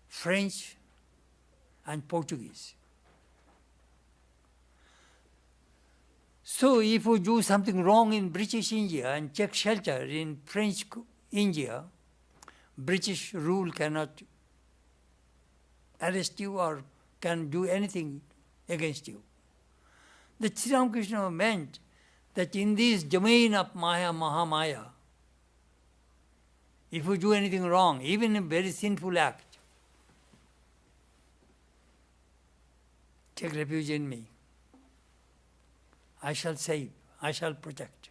Speaker 2: French, and Portuguese. So if you do something wrong in British India and take shelter in French India, British rule cannot arrest you or can do anything against you. The Sri Ramakrishna meant that in this domain of Maya, Mahamaya, if you do anything wrong, even a very sinful act, take refuge in me. I shall save, I shall protect.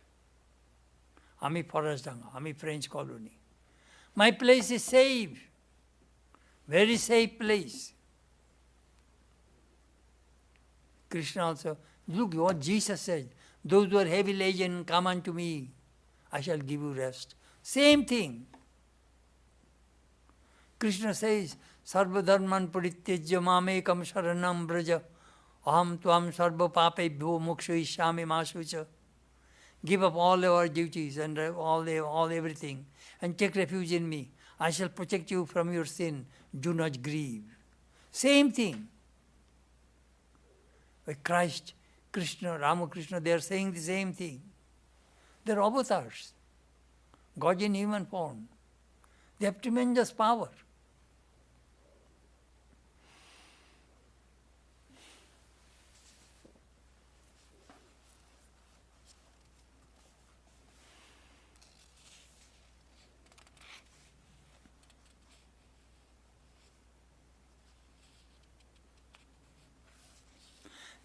Speaker 2: Ami Forasdanga, Ami French colony. My place is safe, very safe place. Krishna also, look what Jesus said, those who are heavy laden, come unto me, I shall give you rest. Same thing. Krishna says, Sarva dharman parityajya mamekam sharanam braja aham tvam sarva papebhyo mokshaishyami masucha. Give up all our duties and all everything and take refuge in me. I shall protect you from your sin. Do not grieve. Same thing. Like Christ, Krishna, Ramakrishna, they are saying the same thing. They are avatars. God in human form. They have tremendous power.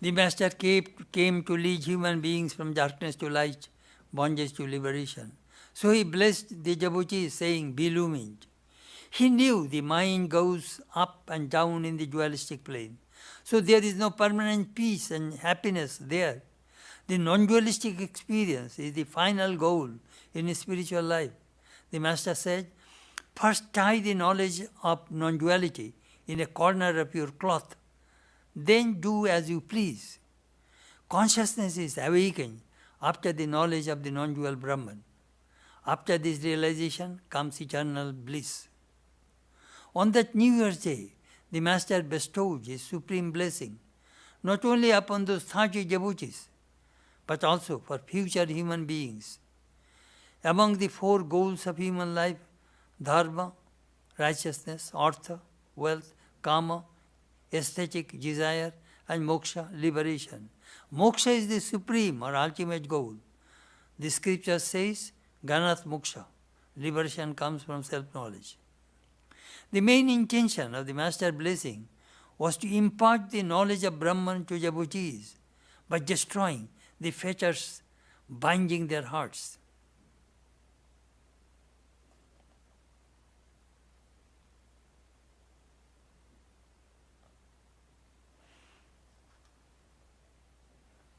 Speaker 2: The Master came to lead human beings from darkness to light, bondage to liberation. So he blessed the devotees, saying, be illumined. He knew the mind goes up and down in the dualistic plane. So there is no permanent peace and happiness there. The non-dualistic experience is the final goal in spiritual life. The Master said, first tie the knowledge of non-duality in a corner of your cloth. Then do as you please. Consciousness is awakened after the knowledge of the non-dual Brahman. After this realization comes eternal bliss. On that New Year's Day, the Master bestowed his supreme blessing, not only upon those 30 devotees, but also for future human beings. Among the 4 goals of human life, dharma, righteousness, artha, wealth, kama, aesthetic desire, and moksha, liberation. Moksha is the supreme or ultimate goal. The scripture says, Ganath moksha, liberation comes from self-knowledge. The main intention of the Master blessing was to impart the knowledge of Brahman to devotees by destroying the fetters binding their hearts.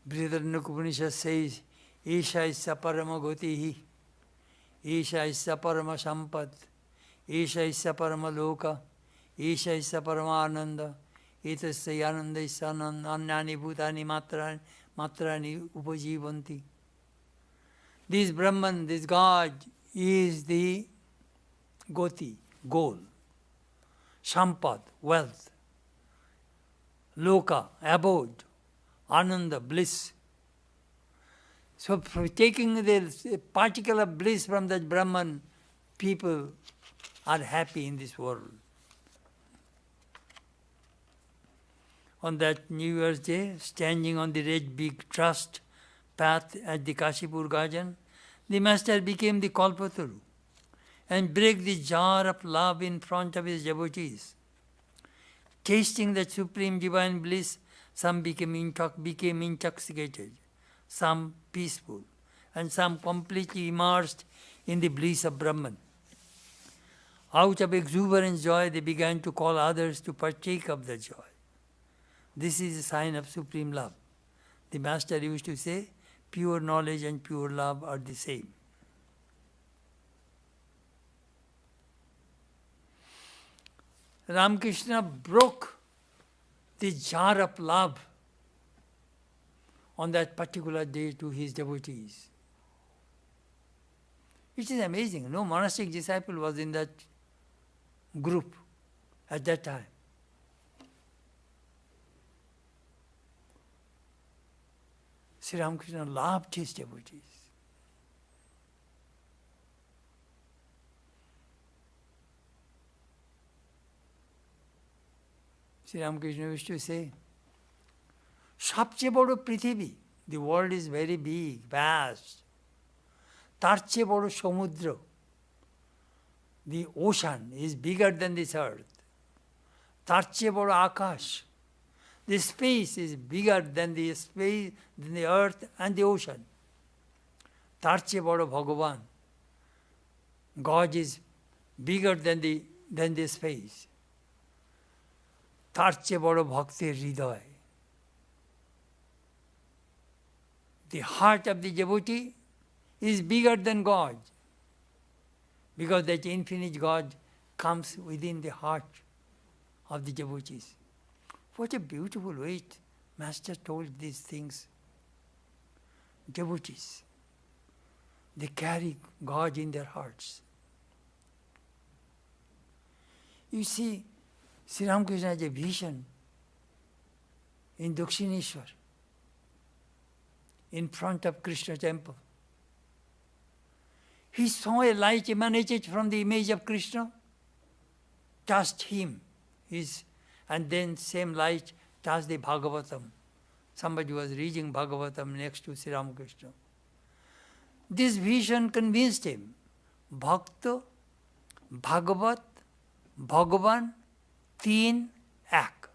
Speaker 2: Brihadaranyaka Upanishad says, Isha issa parama gotihi, Isha issa parama sampad, Isha issa parama loka, Isha issa parama ananda, Etasya ananda issa annani bhutani matrani upajivanti. This Brahman, this God is the goti, goal, sampad, wealth, loka, abode, Ananda, bliss. So taking the particle of bliss from that Brahman people are happy in this world. On that New Year's Day, standing on the red big trust path at the Kashipur Garden, the master became the Kalpataru and break the jar of love in front of his devotees. Tasting the supreme divine bliss, some became intoxicated, some peaceful, and some completely immersed in the bliss of Brahman. Out of exuberant joy, they began to call others to partake of the joy. This is a sign of supreme love. The master used to say, pure knowledge and pure love are the same. Ramakrishna broke the jar of love on that particular day to his devotees. It is amazing. No monastic disciple was in that group at that time. Sri Ramakrishna loved his devotees. Sri Ramakrishna used to say, "Sabche bodo prithibi," the world is very big, vast. Tarche bodo samudra, the ocean is bigger than this earth. Tarche bodo akash, the space is bigger than the space, than the earth and the ocean. Tarche bodo Bhagavan, God is bigger than the space. Tarche bodo bhakti hriday. The heart of the devotee is bigger than God, because that infinite God comes within the heart of the devotees. What a beautiful way Master told these things. Devotees, they carry God in their hearts. You see, Sri Ramakrishna has a vision in Dakshineshwar, in front of Krishna temple. He saw a light emanated from the image of Krishna, touched him, and then same light touched the Bhagavatam. Somebody was reading Bhagavatam next to Sri Ramakrishna. This vision convinced him, Bhakta, Bhagavat, Bhagavan, Teen Ak.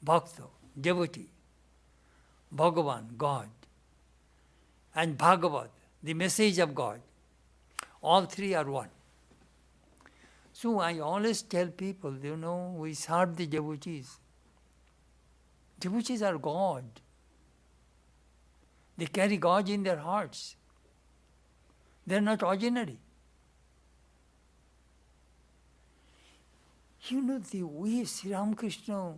Speaker 2: Bhakta, devotee, Bhagavan, God, and Bhagavat, the message of God. All three are one. So I always tell people, we serve the devotees. Devotees are God. They carry God in their hearts. They are not ordinary. The way Sri Ramakrishna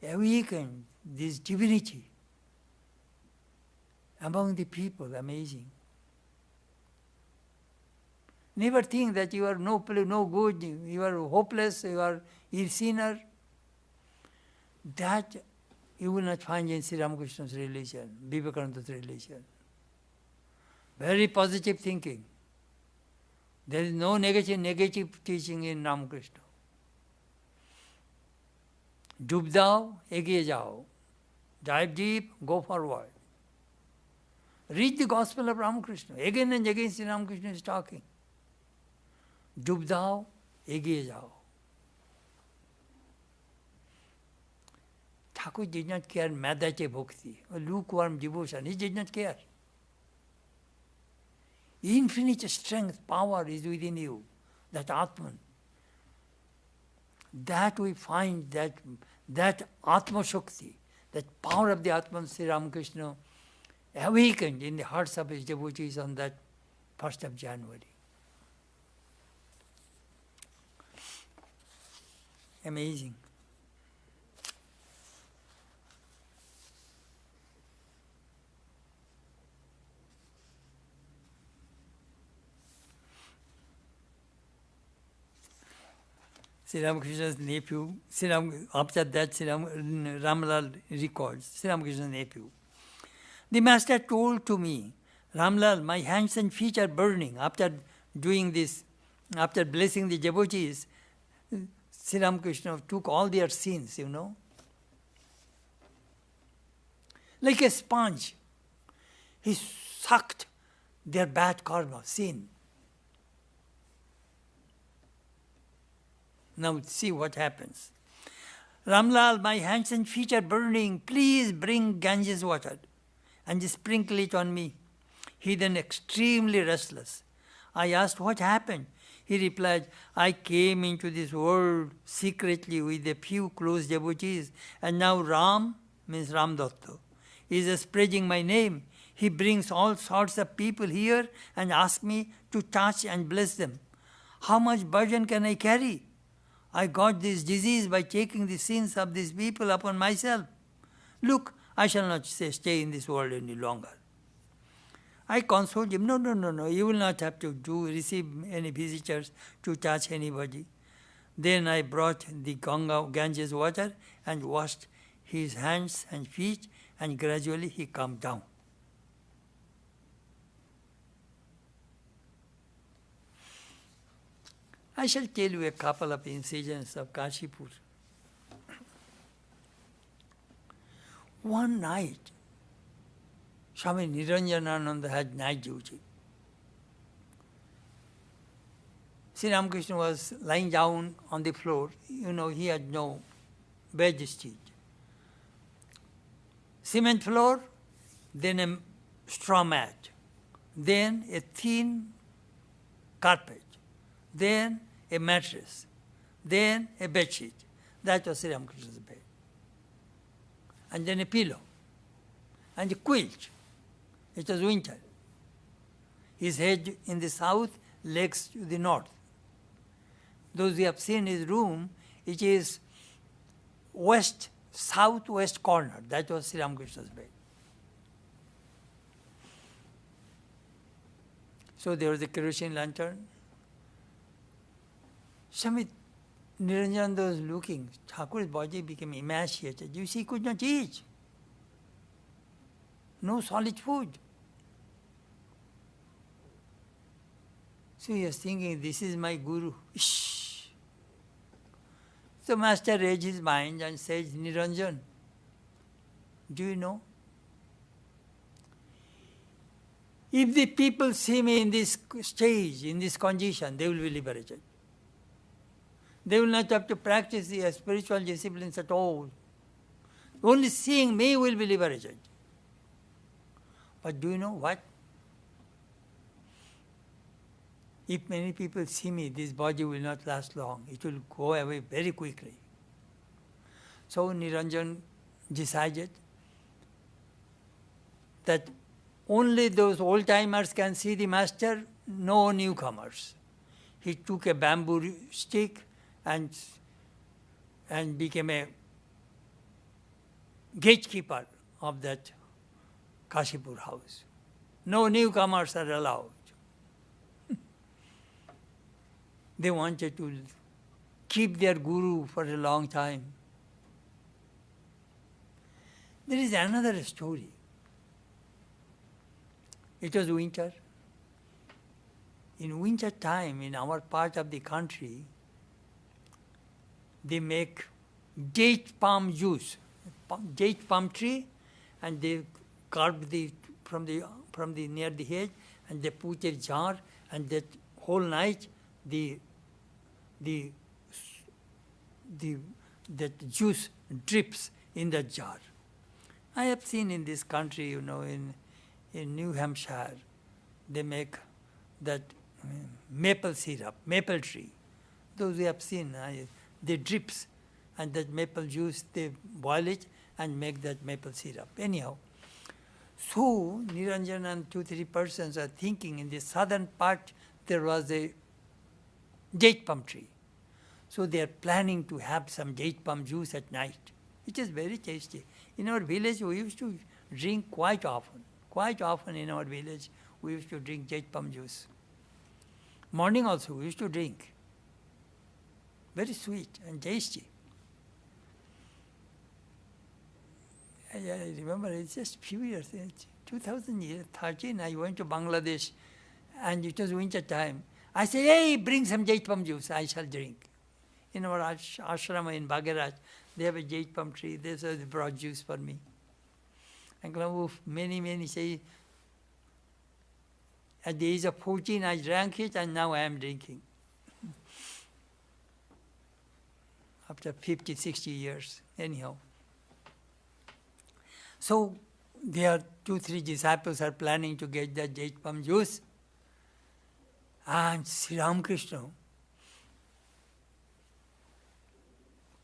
Speaker 2: awakened this divinity among the people, amazing. Never think that you are no good, you are hopeless, you are a sinner. That you will not find in Sri Ramakrishna's religion, Vivekananda's religion. Very positive thinking. There is no negative teaching in Ramakrishna. डूब जाओ, एगिए जाओ. Dive deep, go forward. Read the gospel of Ramakrishna. Again and again Sri Ramakrishna is talking. डूब जाओ, एगिए जाओ. Thakur did not care Madhate Bhakti, or lukewarm devotion. He did not care. Infinite strength, power is within you, that Atman. That we find that Atma Shakti, that power of the Atman, Sri Ramakrishna awakened in the hearts of his devotees on that 1st of January. Amazing. Sri Ramakrishna's nephew, after that Ramlal records, Sri Ramakrishna's nephew. The master told to me, Ramlal, my hands and feet are burning after doing this, after blessing the devotees, Sri Ramakrishna took all their sins, like a sponge. He sucked their bad karma, sin. Now see what happens. Ramlal, my hands and feet are burning. Please bring Ganges water and sprinkle it on me. He then extremely restless. I asked what happened. He replied, I came into this world secretly with a few close devotees, and now Ram, means Ram Datta, is spreading my name. He brings all sorts of people here and asks me to touch and bless them. How much burden can I carry? I got this disease by taking the sins of these people upon myself. Look, I shall not stay in this world any longer. I consoled him, no, you will not have to receive any visitors to touch anybody. Then I brought the Ganges water and washed his hands and feet, and gradually he calmed down. I shall tell you a couple of incidents of Kashipur. One night, Swami Chetanananda had night duty. Sri Ramakrishna was lying down on the floor. He had no bed sheet. Cement floor, then a straw mat, then a thin carpet, then a mattress, then a bed sheet. That was Sri Ramakrishna's bed. And then a pillow, and a quilt. It was winter. His head in the south, legs to the north. Those who have seen his room, it is southwest corner. That was Sri Ramakrishna's bed. So there was a kerosene lantern. Swami Niranjananda was looking. Thakur's body became emaciated. You see, he could not eat. No solid food. So he was thinking, this is my guru. Shh. So Master raised his mind and said, Niranjan, do you know? If the people see me in this stage, in this condition, they will be liberated. They will not have to practice the spiritual disciplines at all. Only seeing me will be liberated. But do you know what? If many people see me, this body will not last long. It will go away very quickly. So Niranjan decided that only those old-timers can see the master, no newcomers. He took a bamboo stick and became a gatekeeper of that Kashipur house. No newcomers are allowed. They wanted to keep their guru for a long time. There is another story. It was winter. In winter time, in our part of the country, they make date palm juice, date palm tree, and they carve from the near the head, and they put a jar, and that whole night that juice drips in that jar. I have seen in this country, in New Hampshire, they make that maple syrup, maple tree. Those we have seen, they drips, and that maple juice, they boil it and make that maple syrup. Anyhow, so Niranjan and 2-3 persons are thinking in the southern part there was a date palm tree. So they are planning to have some date palm juice at night. It is very tasty. In our village, we used to drink quite often. Quite often in our village, we used to drink date palm juice. Morning also, we used to drink. Very sweet and tasty. I remember it's just few years, 2013, I went to Bangladesh, and it was winter time. I said, hey, bring some jade palm juice, I shall drink. In our ashrama in Bhagaraj, they have a jade palm tree, they brought juice for me. And many say, at the age of 14 I drank it and now I am drinking. After 50, 60 years, anyhow. So, there are 2-3 disciples are planning to get that jade palm juice. And Sri Ramakrishna,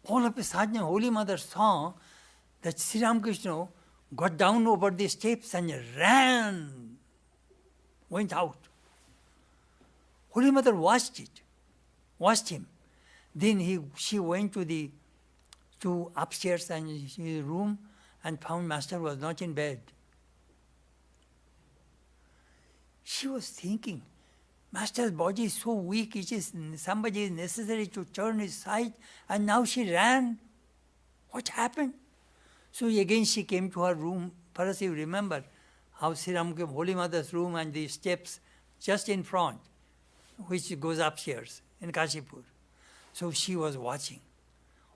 Speaker 2: all of a sudden, Holy Mother saw that Sri Ramakrishna got down over the steps and ran, went out. Holy Mother watched him. Then she went to upstairs and his room and found Master was not in bed. She was thinking, Master's body is so weak, somebody is necessary to turn his side, and now she ran. What happened? So again she came to her room. First you remember how Sri Ramakrishna, Holy Mother's room and the steps just in front, which goes upstairs in Kashipur. So she was watching.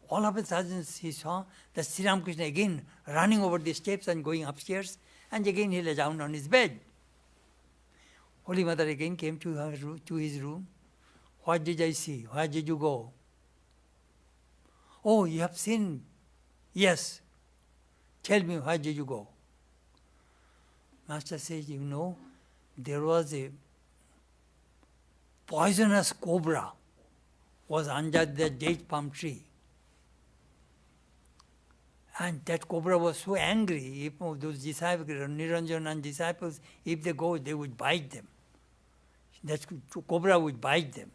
Speaker 2: All of a sudden she saw that Sri Ramakrishna again running over the steps and going upstairs, and again he lay down on his bed. Holy Mother again came to his room. What did I see? Where did you go? Oh, you have seen? Yes. Tell me, where did you go? Master says, there was a poisonous cobra was under the date palm tree. And that cobra was so angry, if those disciples, Niranjan and disciples, if they go, they would bite them. That cobra would bite them.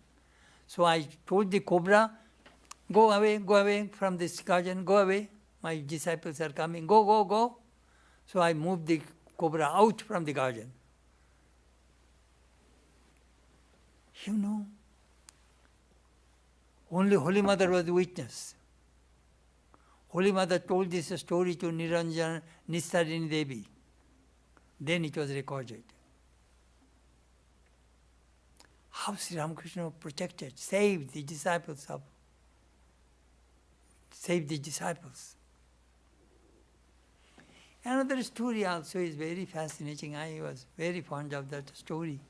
Speaker 2: So I told the cobra, go away from this garden, go away. My disciples are coming, go. So I moved the cobra out from the garden. Only Holy Mother was the witness. Holy Mother told this story to Niranjan Nistarini Devi. Then it was recorded. How Sri Ramakrishna protected, saved the disciples. Another story also is very fascinating. I was very fond of that story.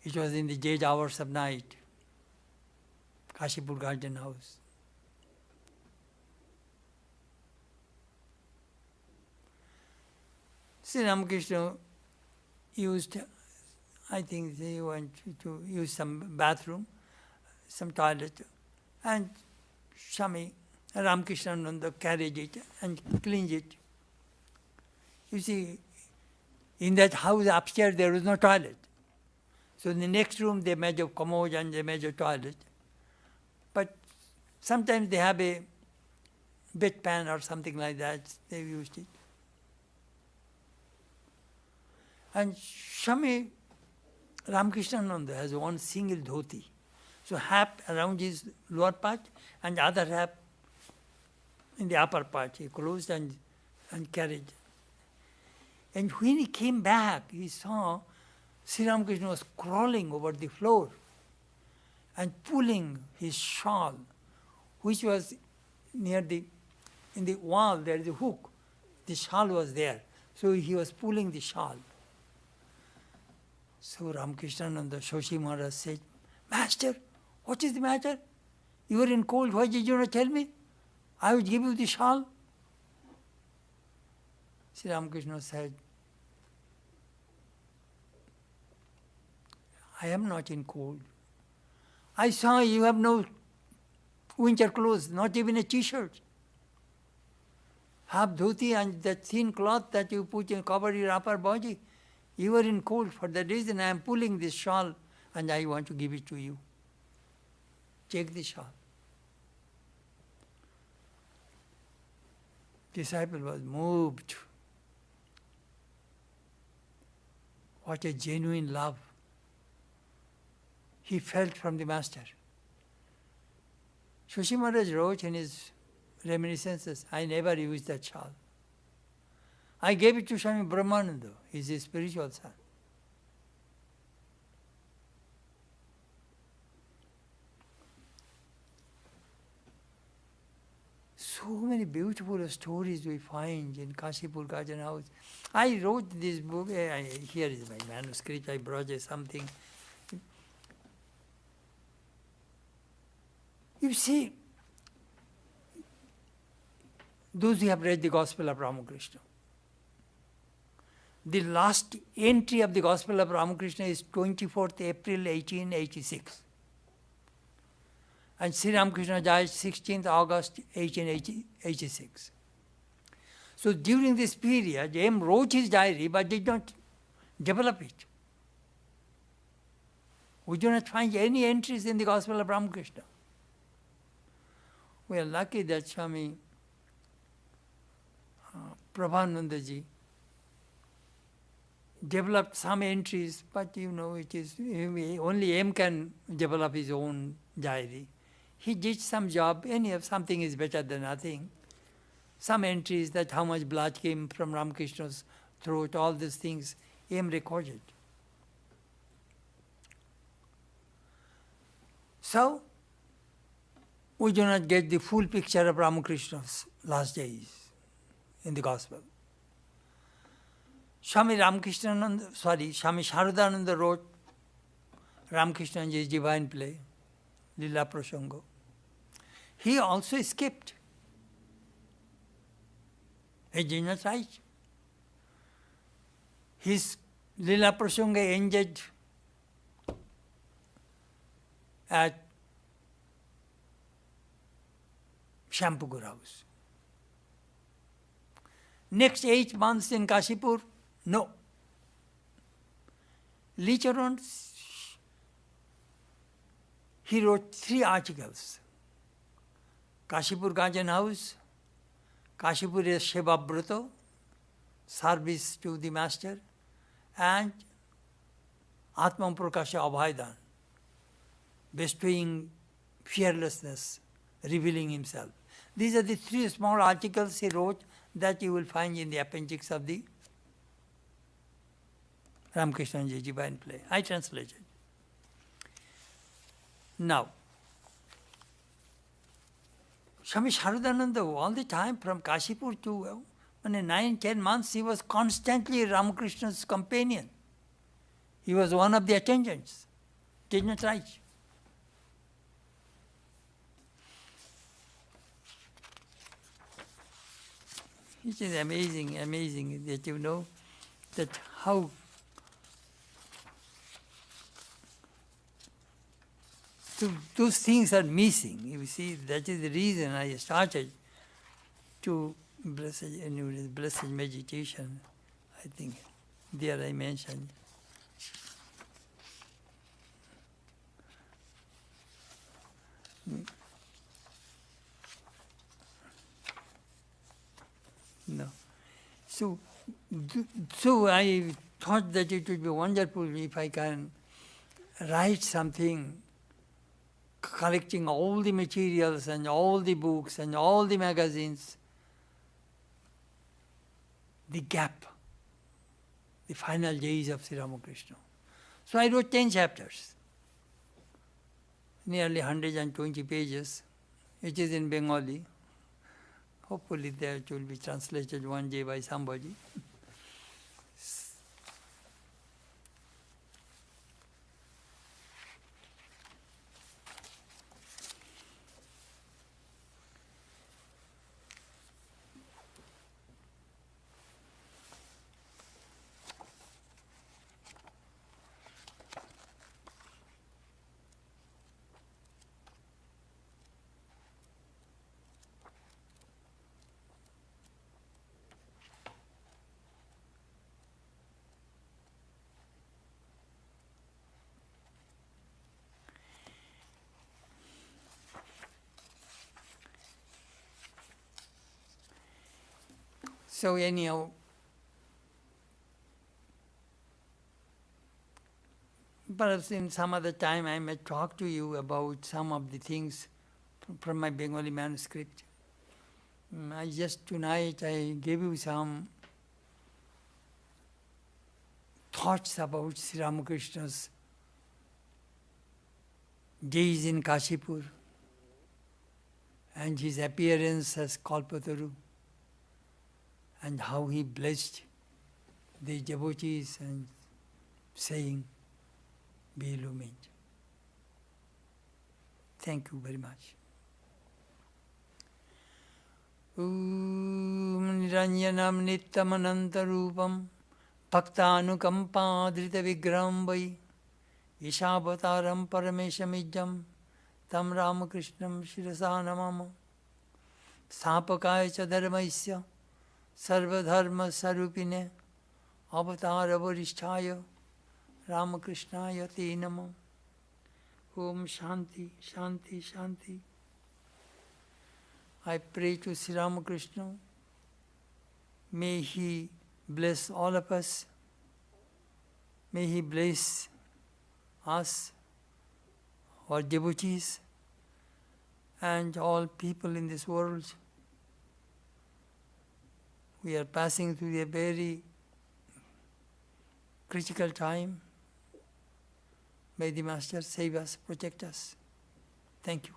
Speaker 2: It was in the dead hours of night, Kashipur Garden House. Sri Ramakrishna used, I think they went to use some bathroom, some toilet, and Swami Ramakrishna carried it and cleaned it. You see, in that house upstairs there was no toilet. So in the next room they made a commode and they made a toilet. But sometimes they have a bedpan or something like that, they used it. And Swami Ramakrishna has one single dhoti. So half around his lower part and the other half in the upper part. He closed and carried. And when he came back, he saw Sri Ramakrishna was crawling over the floor and pulling his shawl, which was in the wall, there is a hook. The shawl was there. So he was pulling the shawl. So Ramakrishna Shoshi Maharaj said, Master, what is the matter? You were in cold, why did you not tell me? I would give you the shawl. Sri Ramakrishna said, I am not in cold. I saw you have no winter clothes, not even a t-shirt. Half dhoti and that thin cloth that you put and cover your upper body. You were in cold. For that reason I am pulling this shawl and I want to give it to you. Take the shawl. Disciple was moved. What a genuine love he felt from the Master. Shoshi Maharaj wrote in his reminiscences, I never used that shawl. I gave it to Swami Brahmananda, he's a spiritual son. so many beautiful stories we find in Kashipur Garden House. I wrote this book, here is my manuscript, I brought something. You see, those who have read the Gospel of Ramakrishna, the last entry of the Gospel of Ramakrishna is 24th April 1886. And Sri Ramakrishna died 16th August 1886. So during this period, M wrote his diary but did not develop it. We do not find any entries in the Gospel of Ramakrishna. We are lucky that Swami Prabhanandaji developed some entries, but it is only M can develop his own diary. He did some job, anyhow, something is better than nothing. Some entries that how much blood came from Ramakrishna's throat, all these things, M recorded. So, we do not get the full picture of Ramakrishna's last days in the Gospel. Swami Sharadananda wrote Ramakrishna's divine play, Lila Prasanga. He also skipped. He did not write. His Lila Prasanga ended at Shampoogur house. Next 8 months in Kashipur, no. Later on, he wrote 3 articles. Kashipur Garden House, Kashipur Sheva Brata, service to the Master, and Atma Prakasha Abhaidan, bestowing fearlessness, revealing himself. These are the 3 small articles he wrote that you will find in the appendix of the Ramakrishna's divine play. I translated. Now, Swami Sharadananda, all the time from Kashipur to 9-10 months, he was constantly Ramakrishna's companion. He was one of the attendants. Did not write. It is amazing that you know that how those things are missing. You see, that is the reason I started to blessed meditation. I think there I mentioned. No. So I thought that it would be wonderful if I can write something collecting all the materials and all the books and all the magazines, the gap, the final days of Sri Ramakrishna. So I wrote 10 chapters, nearly 120 pages. It is in Bengali. Hopefully that will be translated one day by somebody. So anyhow, perhaps in some other time I may talk to you about some of the things from my Bengali manuscript. Tonight I gave you some thoughts about Sri Ramakrishna's days in Kashipur and his appearance as Kalpataru, and how he blessed the devotees and saying, be illumined. Thank you very much. Om Niranjanam Nityamanantarupam Bhaktanukampadrita Vigraham Vai Ishavataram Parameshamijam Tam Ramakrishnam Shirasa Namama Sthapakaya cha dharmaisya Sarvadharma Sarupine Avatara Varishthaya Ramakrishnaya Te Namah. Om Shanti, Shanti, Shanti. I pray to Sri Ramakrishna, may he bless all of us, may he bless us, our devotees, and all people in this world. We are passing through a very critical time. May the Master save us, protect us. Thank you.